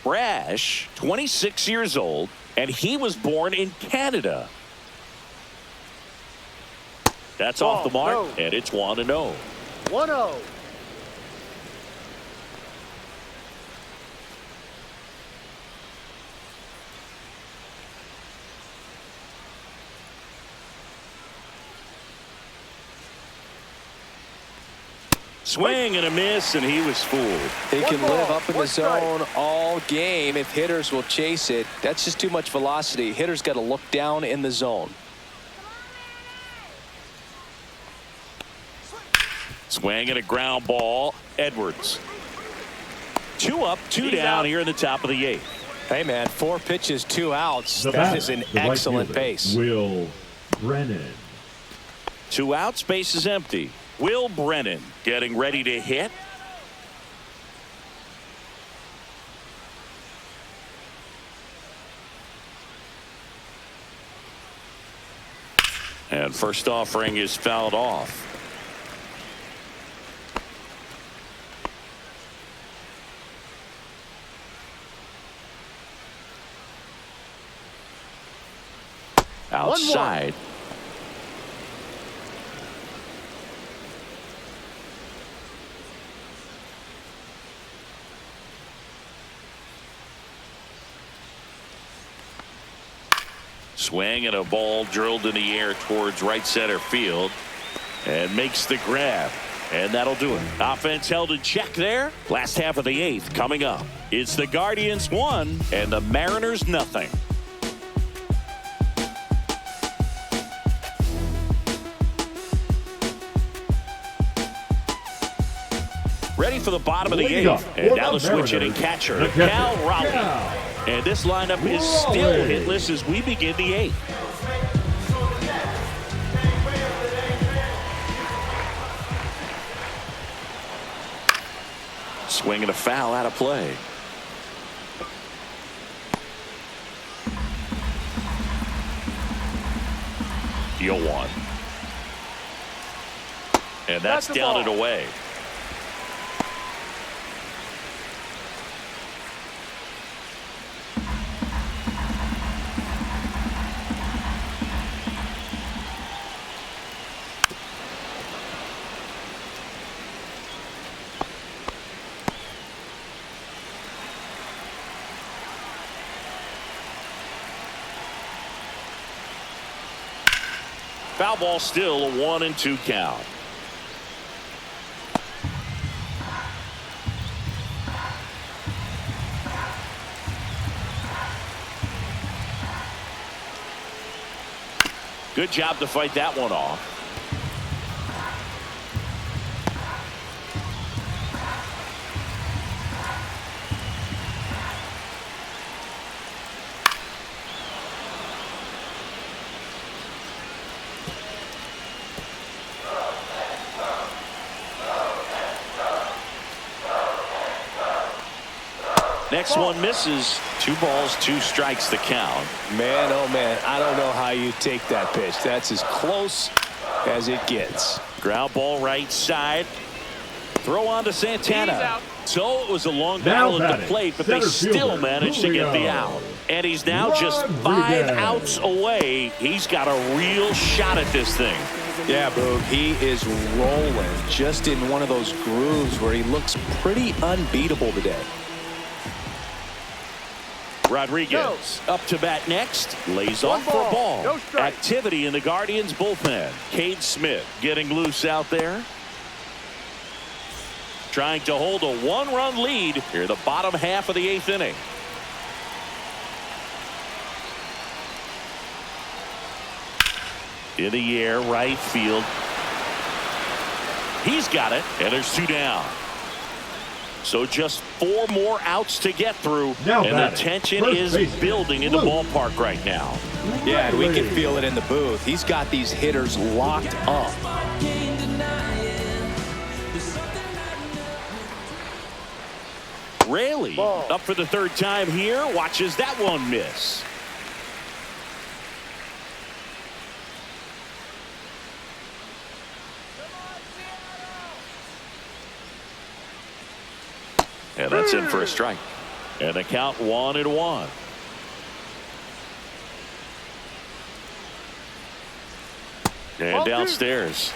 Brash, 26 years old, and he was born in Canada. That's off the mark, and it's 1-0. 1-0. Swing and a miss, and he was fooled. He can live up in the zone all game if hitters will chase it. That's just too much velocity. Hitters got to look down in the zone. Swing and a ground ball. Edwards. 2 up, 2 down here in the top of the eighth. Hey, man, 4 pitches, 2 outs. The That batter, is an the right excellent fielder, pace. Will Brennan. 2 outs, base is empty. Will Brennan getting ready to hit. And first offering is fouled off. Outside. Swing and a ball drilled in the air towards right center field and makes the grab, and that'll do it. Offense held in check there. Last half of the eighth coming up. It's the Guardians 1 and the Mariners nothing. Ready for the bottom of the eighth, and now the switch hitting catcher, Cal Raleigh. And this lineup is still hitless as we begin the eighth. Swing and a foul out of play. Deal 1. And that's down and away. Foul ball, still a 1-2 count. Good job to fight that one off. Next one misses. 2 balls, 2 strikes the count. Man, oh man, I don't know how you take that pitch. That's as close as it gets. Ground ball right side. Throw on to Santana. So it was a long battle at the plate, but they still managed to get the out. And he's now just 5 outs away. He's got a real shot at this thing. Yeah, Boog, he is rolling just in one of those grooves where he looks pretty unbeatable today. Rodriguez up to bat next. Lays off for a ball. Activity in the Guardians bullpen. Cade Smith getting loose out there. Trying to hold a 1-run lead here in the bottom half of the 8th inning. In the air, right field. He's got it, and there's 2 down. So just 4 more outs to get through, and the tension is building in the ballpark right now. Yeah, and we can feel it in the booth. He's got these hitters locked up. Raley up for the 3rd time here, watches that one miss. And that's in for a strike. And the count 1-1. And downstairs.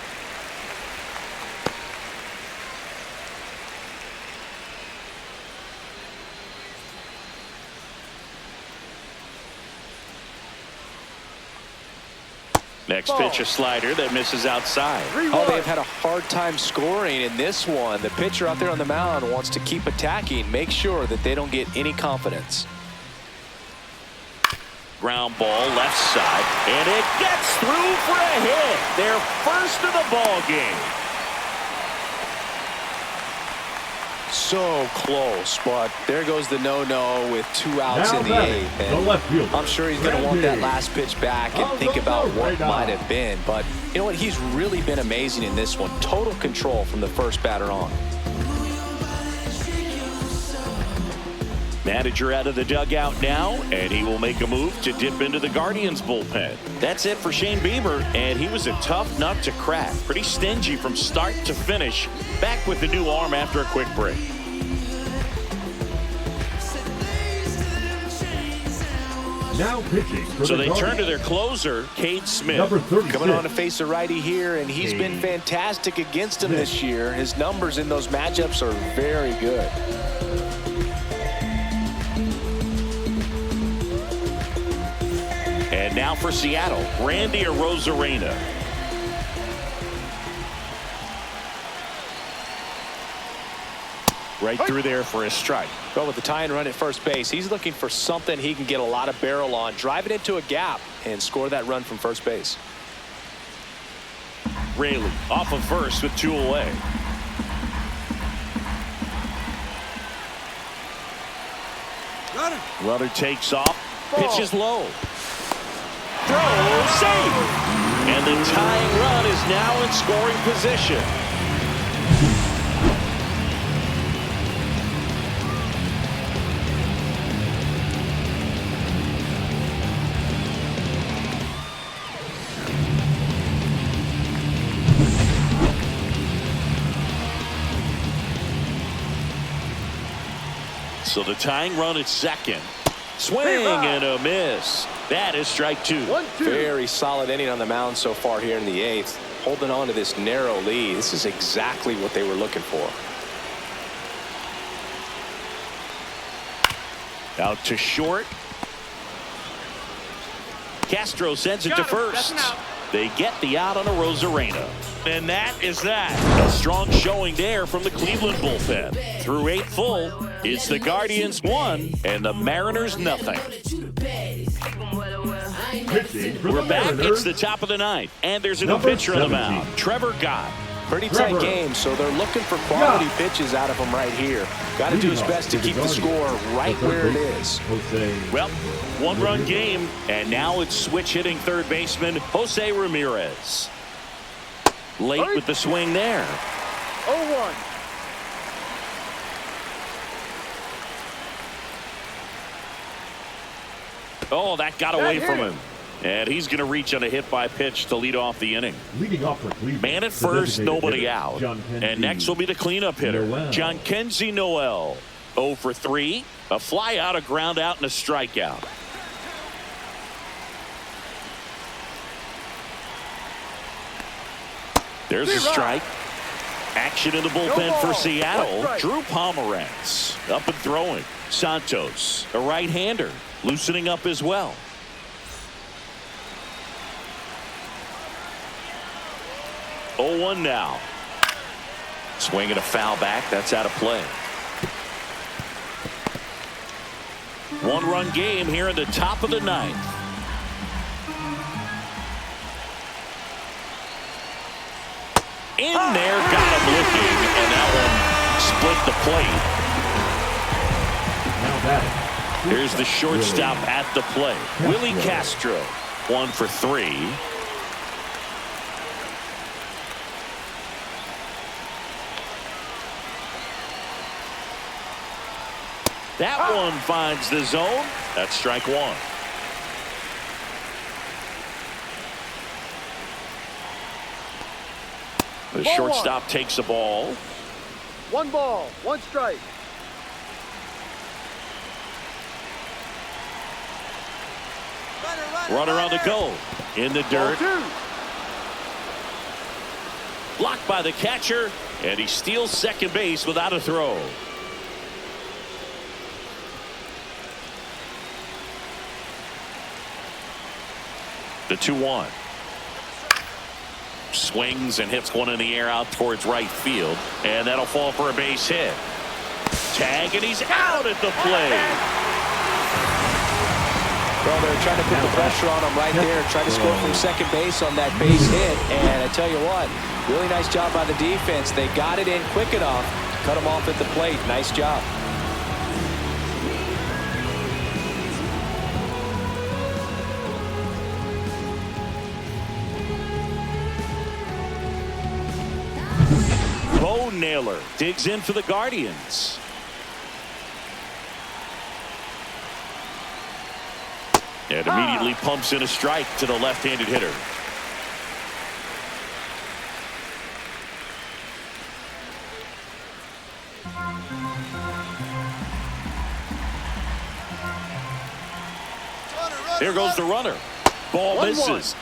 Next pitch, a slider that misses outside. Oh, they've had a hard time scoring in this one. The pitcher out there on the mound wants to keep attacking, make sure that they don't get any confidence. Ground ball left side, and it gets through for a hit. Their first of the ball game. So close, but there goes the no-no with 2 outs in the 8th. And I'm sure he's going to want that last pitch back and think about what might have been. But you know what? He's really been amazing in this one. Total control from the first batter on. Manager out of the dugout now, and he will make a move to dip into the Guardians bullpen. That's it for Shane Bieber, and he was a tough nut to crack. Pretty stingy from start to finish. Back with the new arm after a quick break. Now pitching for so the they Guardians. turn to their closer, Cade Smith. Number 36. Coming on to face a righty here, and he's been fantastic against him this year. His numbers in those matchups are very good. And now for Seattle, Randy Arozarena. Right through there for a strike. Well, with the tying run at first base, he's looking for something he can get a lot of barrel on, drive it into a gap, and score that run from first base. Raley off of first with 2 away. Runner takes off, pitches low. Throw, save! And the tying run is now in scoring position. So the tying run at second. Swing and a miss. That is strike 2. Very solid inning on the mound so far here in the 8th. Holding on to this narrow lead. This is exactly what they were looking for. Out to short. Castro sends it to first. They get the out on Arozarena. And that is that. A strong showing there from the Cleveland bullpen. Through 8 full, it's the Guardians 1 and the Mariners nothing. We're back. It's the top of the 9th, and there's a new pitcher on the mound, Trevor Gott. Pretty tight game, so they're looking for quality pitches out of him right here. Got to do his best to keep the score right where it is. Well, 1-run game, and now it's switch hitting third baseman Jose Ramirez. Late with the swing there. 0-1. Oh, that got away from him. And he's going to reach on a hit by pitch to lead off the inning. Leading off for Cleveland. Man at first, nobody out. And next will be the cleanup hitter, John Kenzie Noel. 0 for 3. A fly out, a ground out, and a strikeout. There's a strike. Action in the bullpen for Seattle. Drew Pomeranz up and throwing. Santos, a right-hander, loosening up as well. Oh, 1 now. Swinging a foul back. That's out of play. 1-run game here in the top of the 9th. in there, got him looking, and that one split the plate. Now batting. Here's the shortstop at the plate. Willie Castro, 1 for 3. That one finds the zone. That's strike 1. The shortstop takes the ball. 1 ball, 1 strike. Runner on the go. In the dirt. Blocked by the catcher. And he steals second base without a throw. The 2-1. Swings and hits one in the air out towards right field. And that'll fall for a base hit. Tag, and he's out at the plate. Well, they're trying to put the pressure on him right there. Try to score from second base on that base hit. And I tell you what, really nice job by the defense. They got it in quick enough. Cut him off at the plate. Nice job. Bo Naylor digs in for the Guardians. And immediately pumps in a strike to the left-handed hitter. There goes the runner. Ball misses.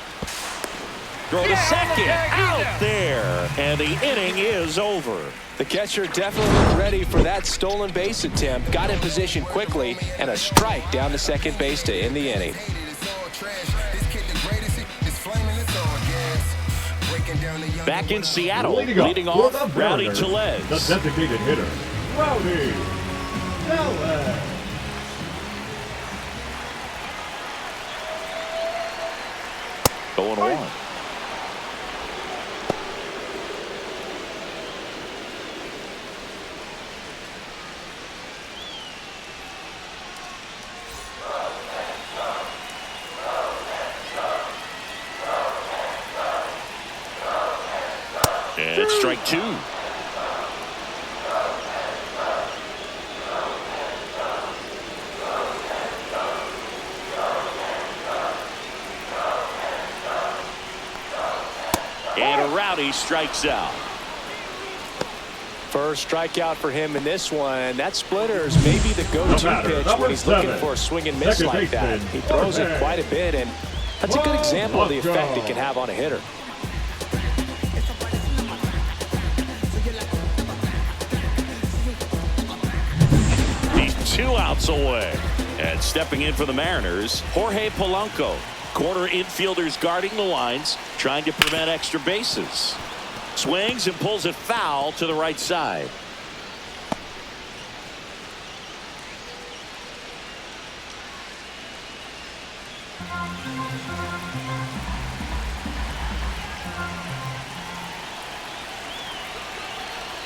Throw to second. Out there. And the inning is over. The catcher definitely looked ready for that stolen base attempt. Got in position quickly, and a strike down to second base to end the inning. Back in Seattle, leading off, Rowdy Tellez. The designated hitter, Rowdy Tellez. Going on. And it's strike 2. And Rowdy strikes out. First strikeout for him in this one. That splitter's maybe the go-to pitch when he's looking for a swing and miss like that. He throws it quite a bit, and that's a good example of the effect it can have on a hitter. He's 2 outs away. And stepping in for the Mariners, Jorge Polanco. Corner infielders guarding the lines, trying to prevent extra bases. Swings and pulls it foul to the right side.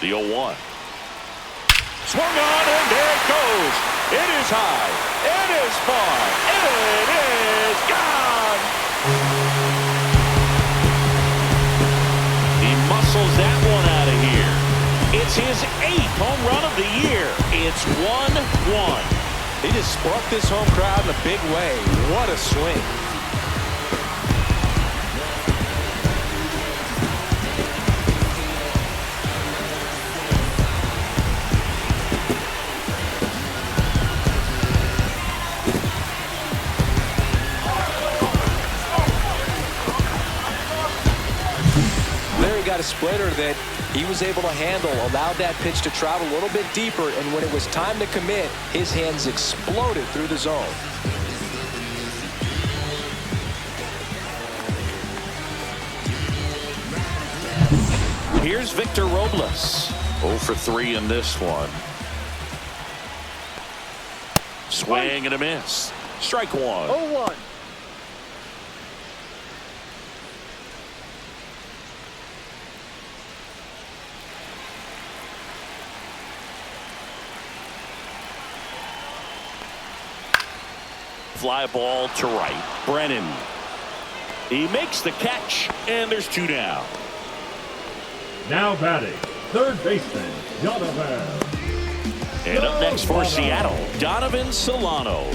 The 0-1. Swung on, and there it goes. It is high. It is far. It is gone. He muscles that one out of here. It's his 8th home run of the year. It's 1-1. He just sparked this home crowd in a big way. What a swing. Got a splitter that he was able to handle, allowed that pitch to travel a little bit deeper, and when it was time to commit, his hands exploded through the zone. Here's Victor Robles. 0 for 3 in this one. Swing and a miss. Strike 1. 0-1. fly ball to right. Brennan. He makes the catch, and there's 2 down. Now batting, third baseman, Donovan. And up next for Seattle, Donovan Solano.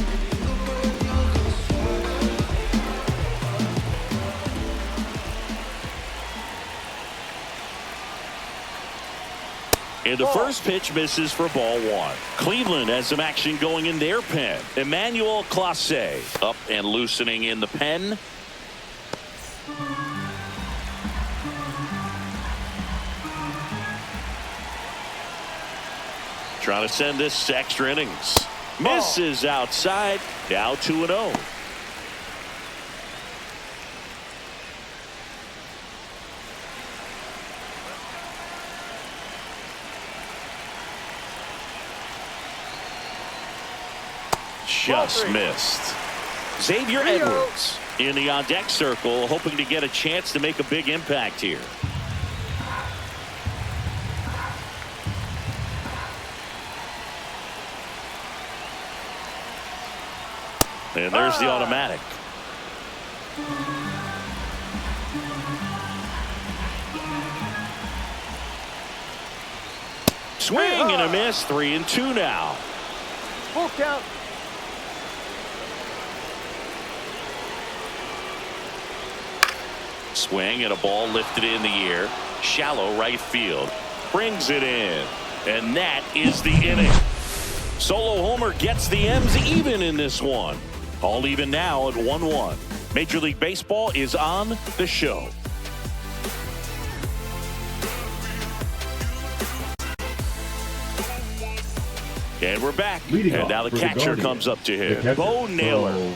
And the first pitch misses for ball 1. Cleveland has some action going in their pen. Emmanuel Clase up and loosening in the pen. Trying to send this to extra innings. Misses outside. Now 2-0. Just missed. Xavier Edwards in the on-deck circle, hoping to get a chance to make a big impact here. And there's the automatic. Swing and a miss. 3-2 now. Full count. Swing and a ball lifted in the air. Shallow right field. Brings it in. And that is the inning. Solo homer gets the M's even in this one. All even now at 1-1. Major League Baseball is on the show. And we're back. And now the catcher comes up to him. Bo Naylor.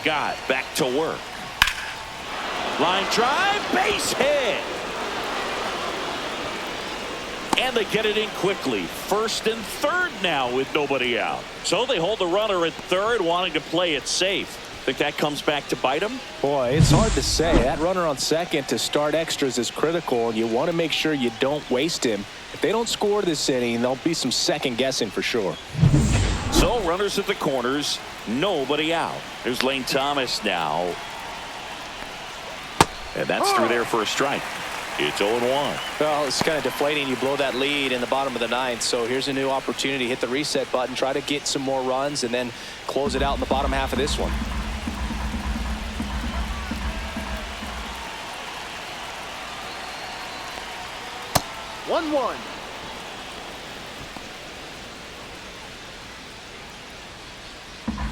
Got back to work. Line drive, base hit. And they get it in quickly. First and third now with nobody out. So they hold the runner at third, wanting to play it safe. Think that comes back to bite them? Boy, it's hard to say. That runner on second to start extras is critical, and you want to make sure you don't waste him. If they don't score this inning, there'll be some second guessing for sure. So runners at the corners, nobody out. There's Lane Thomas now. And that's through there for a strike. It's 0-1. Well, it's kind of deflating. You blow that lead in the bottom of the ninth. So here's a new opportunity. Hit the reset button, try to get some more runs, and then close it out in the bottom half of this one. One.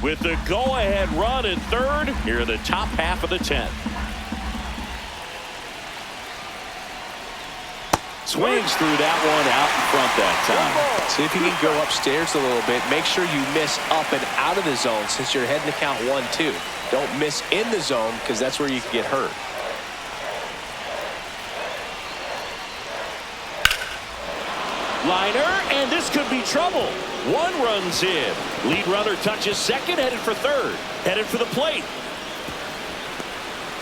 With the go-ahead run at third, here in the top half of the 10th. Swings through that one out in front that time. See if you can go upstairs a little bit. Make sure you miss up and out of the zone since you're heading to count 1-2. Don't miss in the zone because that's where you can get hurt. Liner, and this could be trouble. 1 runs in. Lead runner touches second, headed for third. Headed for the plate.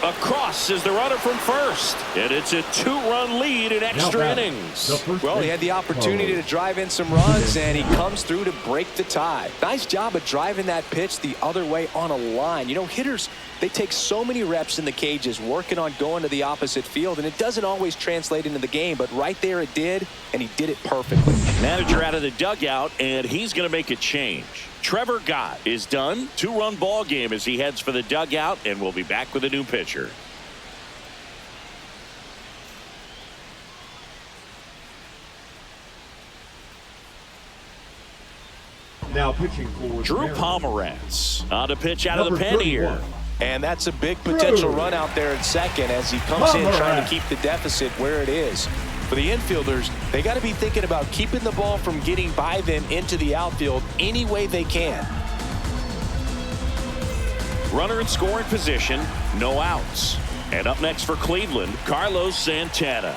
Across is the runner from first. And it's a 2-run lead in extra innings. Well, he had the opportunity to drive in some runs, and he comes through to break the tie. Nice job of driving that pitch the other way on a line. You know, hitters, they take so many reps in the cages working on going to the opposite field, and it doesn't always translate into the game, but right there it did, and he did it perfectly. Manager out of the dugout, and he's going to make a change. Trevor Gott is done. 2-run ball game as he heads for the dugout, and we'll be back with a new pitcher. Now pitching for Drew Pomeranz on the pitch out of the pen here. And that's a big potential run out there at second as he comes in trying to keep the deficit where it is. For the infielders, they got to be thinking about keeping the ball from getting by them into the outfield any way they can. Runner in scoring position, no outs. And up next for Cleveland, Carlos Santana.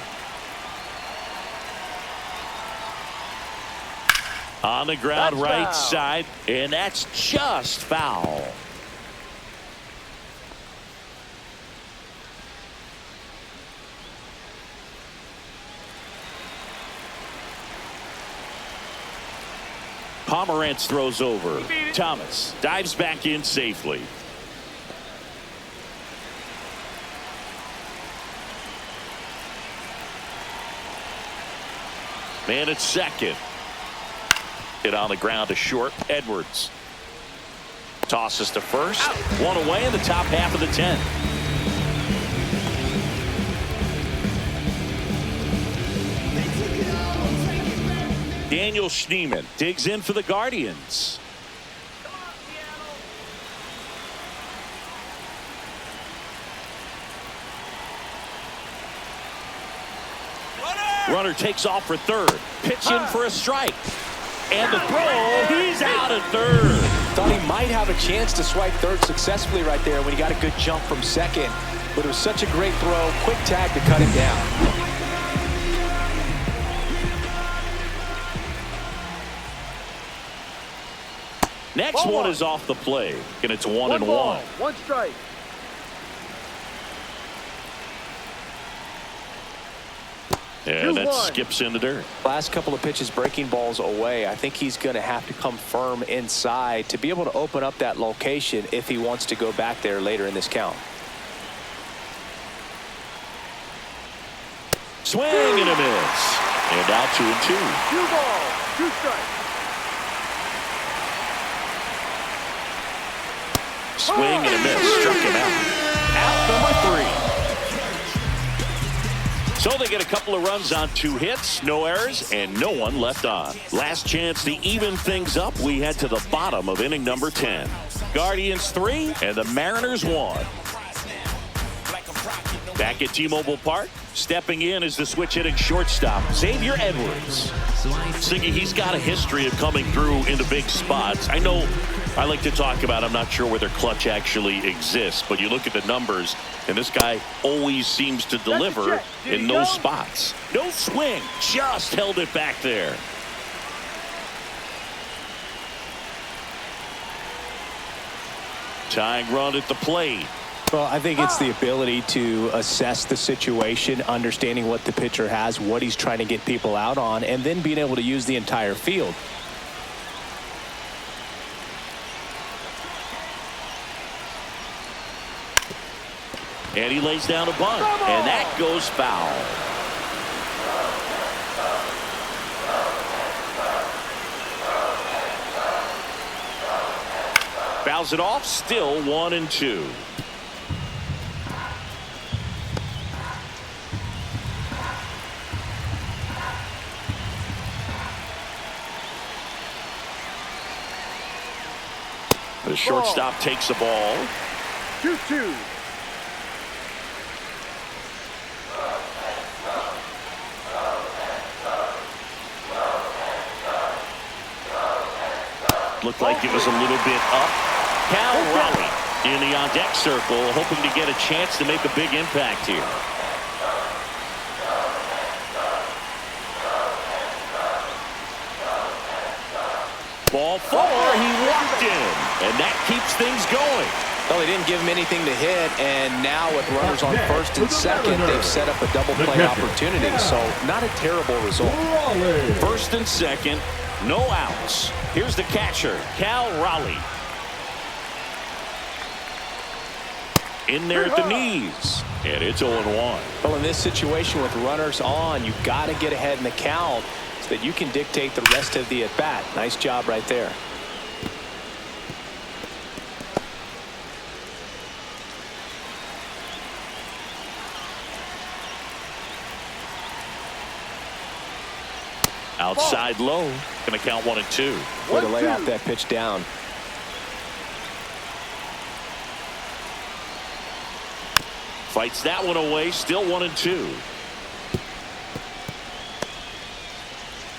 On the ground, that's right foul. Side, and that's just foul. Pomerantz throws over. Thomas dives back in safely. Man at second. Hit on the ground to short. Edwards tosses to first. One away in the top half of the 10th. Daniel Schneemann digs in for the Guardians. Runner takes off for third. Pitch in for a strike. And the throw, he's out at third. Thought he might have a chance to swipe third successfully right there when he got a good jump from second. But it was such a great throw. Quick tag to cut him down. Next one is off the plate, and it's 1-1. One strike. And that skips in the dirt. Last couple of pitches breaking balls away. I think he's going to have to come firm inside to be able to open up that location if he wants to go back there later in this count. Swing and a miss. And now 2-2. 2 balls, 2 strikes. Swing and a miss. Struck him out. Out number 3. So they get a couple of runs on 2 hits, no errors, and no one left on. Last chance to even things up. We head to the bottom of inning number 10. Guardians 3 and the Mariners 1. Back at T-Mobile Park, stepping in is the switch hitting shortstop, Xavier Edwards. Siggy, he's got a history of coming through in the big spots. I know I like to talk about, I'm not sure whether clutch actually exists, but you look at the numbers, and this guy always seems to deliver in those spots. No swing, just held it back there. Tying run at the plate. Well, I think it's the ability to assess the situation, understanding what the pitcher has, what he's trying to get people out on, and then being able to use the entire field. And he lays down a bunt, and that goes foul. Fouls it off, still 1-2. The shortstop takes the ball. 2-2. Looked like it was a little bit up. Cal Raleigh in the on-deck circle, hoping to get a chance to make a big impact here. Ball 4, he walked in, and that keeps things going. Well, they didn't give him anything to hit, and now with runners on first and second, they've set up a double play opportunity, so not a terrible result. First and second, no outs. Here's the catcher, Cal Raleigh. In there at the knees, and it's 0-1. Well, in this situation with runners on, you've got to get ahead in the count so that you can dictate the rest of the at-bat. Nice job right there. Outside low, going to count 1-2. Way to lay off that pitch down. Fights that one away, still 1-2.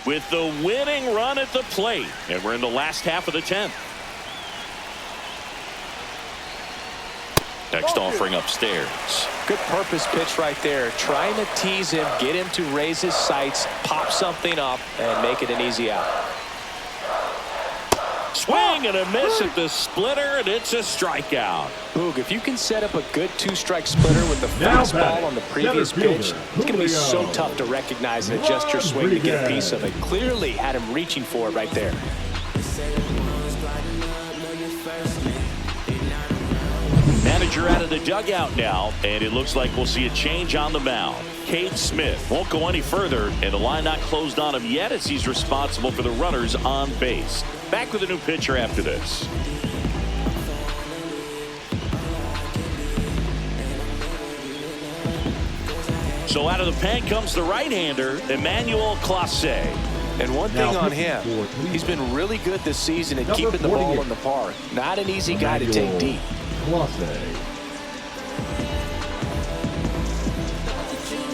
With the winning run at the plate, and we're in the last half of the 10th. Next offering upstairs. Good purpose pitch right there. Trying to tease him, get him to raise his sights, pop something up, and make it an easy out. Swing and a miss at the splitter, and it's a strikeout. Boog, if you can set up a good 2-strike splitter with the fastball on the previous pitch, it's going to be so tough to recognize and adjust your swing to get a piece of it. Clearly had him reaching for it right there. pitcher out of the dugout now, and it looks like we'll see a change on the mound. Cade Smith won't go any further, and the line not closed on him yet as he's responsible for the runners on base. Back with a new pitcher after this. So out of the pen comes the right-hander, Emmanuel Clase. And one thing on him, he's been really good this season at keeping the ball in the park. Not an easy guy to take deep.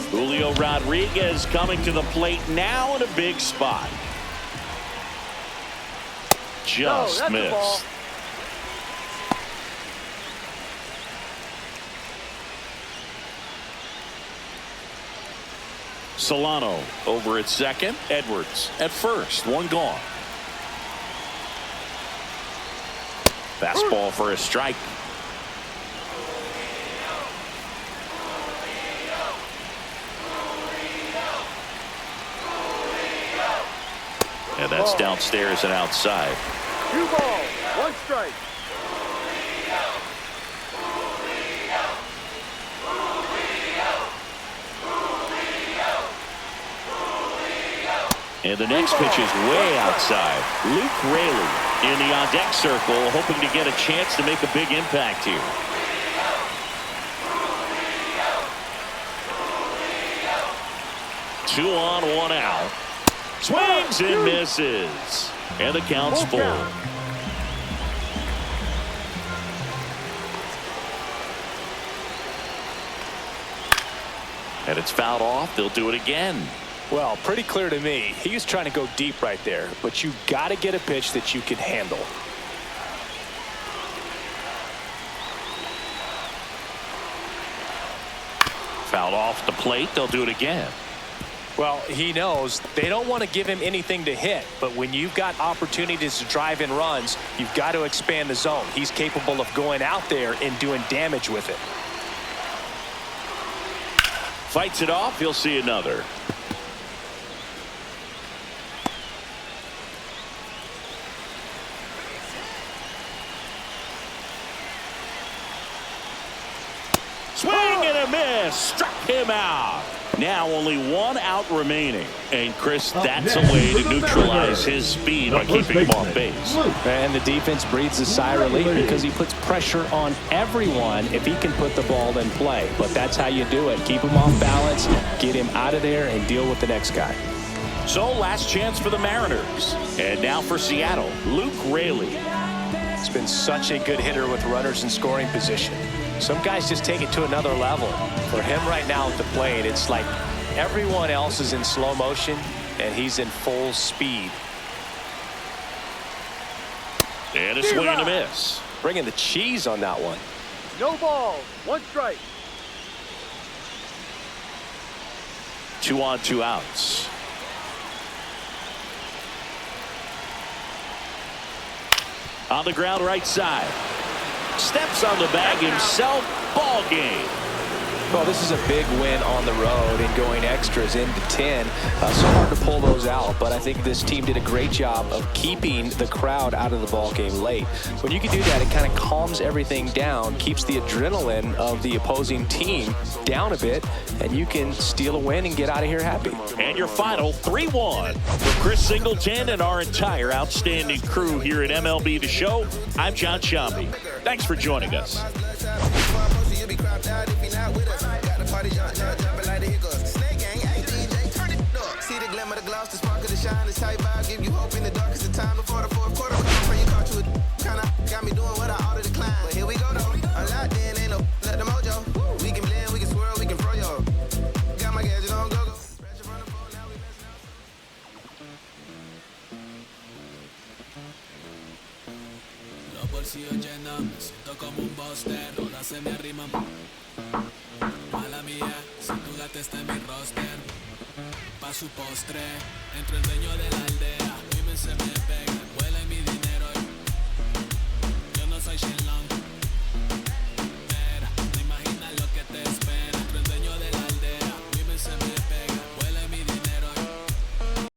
Julio Rodriguez coming to the plate now in a big spot. Just missed. Solano over at second. Edwards at first. One gone. Fastball for a strike. And that's downstairs and outside. 2 balls, 1 strike. And the next pitch is way outside. Luke Raley in the on-deck circle, hoping to get a chance to make a big impact here. Two on, 1 out. Swings and misses. And the count's full. And it's fouled off. They'll do it again. Well, pretty clear to me. He was trying to go deep right there, but you got to get a pitch that you can handle. Fouled off the plate. They'll do it again. Well, he knows they don't want to give him anything to hit, but when you've got opportunities to drive in runs, you've got to expand the zone. He's capable of going out there and doing damage with it. Fights it off. He'll see another. Swing and a miss. Struck him out. Now only 1 out remaining. And Chris, that's a way to neutralize his speed by keeping him off base. And the defense breathes a sigh of relief because he puts pressure on everyone if he can put the ball in play. But that's how you do it. Keep him off balance, get him out of there, and deal with the next guy. So last chance for the Mariners. And now for Seattle, Luke Raley. He's been such a good hitter with runners in scoring position. Some guys just take it to another level. For him right now at the plate, it's like everyone else is in slow motion and he's in full speed. And a swing and a miss. Bringing the cheese on that one. No balls, 1 strike. 2 on, 2 outs. On the ground right side. Steps on the bag himself. Ball game. Well, this is a big win on the road and going extras into 10. So hard to pull those out, but I think this team did a great job of keeping the crowd out of the ball game late. When you can do that, it kind of calms everything down, keeps the adrenaline of the opposing team down a bit, and you can steal a win and get out of here happy. And your final 3-1 for Chris Singleton and our entire outstanding crew here at MLB The Show. I'm John Shambi. Thanks for joining us. See the glimmer, the gloss, the spark of the shine, this type vibe, give you hope in the darkest of time before the 4th quarter. Before you caught you kinda got me doing what I ought to decline. But here we go though, a lot then ain't no let the mojo. We can blend, we can swirl, we can throw yo. Got my gadget on go. Pressure from the phone, now we messing up. Los bolsillos llenos, me siento como un buster, todas se me arriman. Mala mía, si tu gata está en mi roster. Pa' su postre, entro el dueño de la aldea. Women se me pegan, huele mi dinero. Yo no soy Shane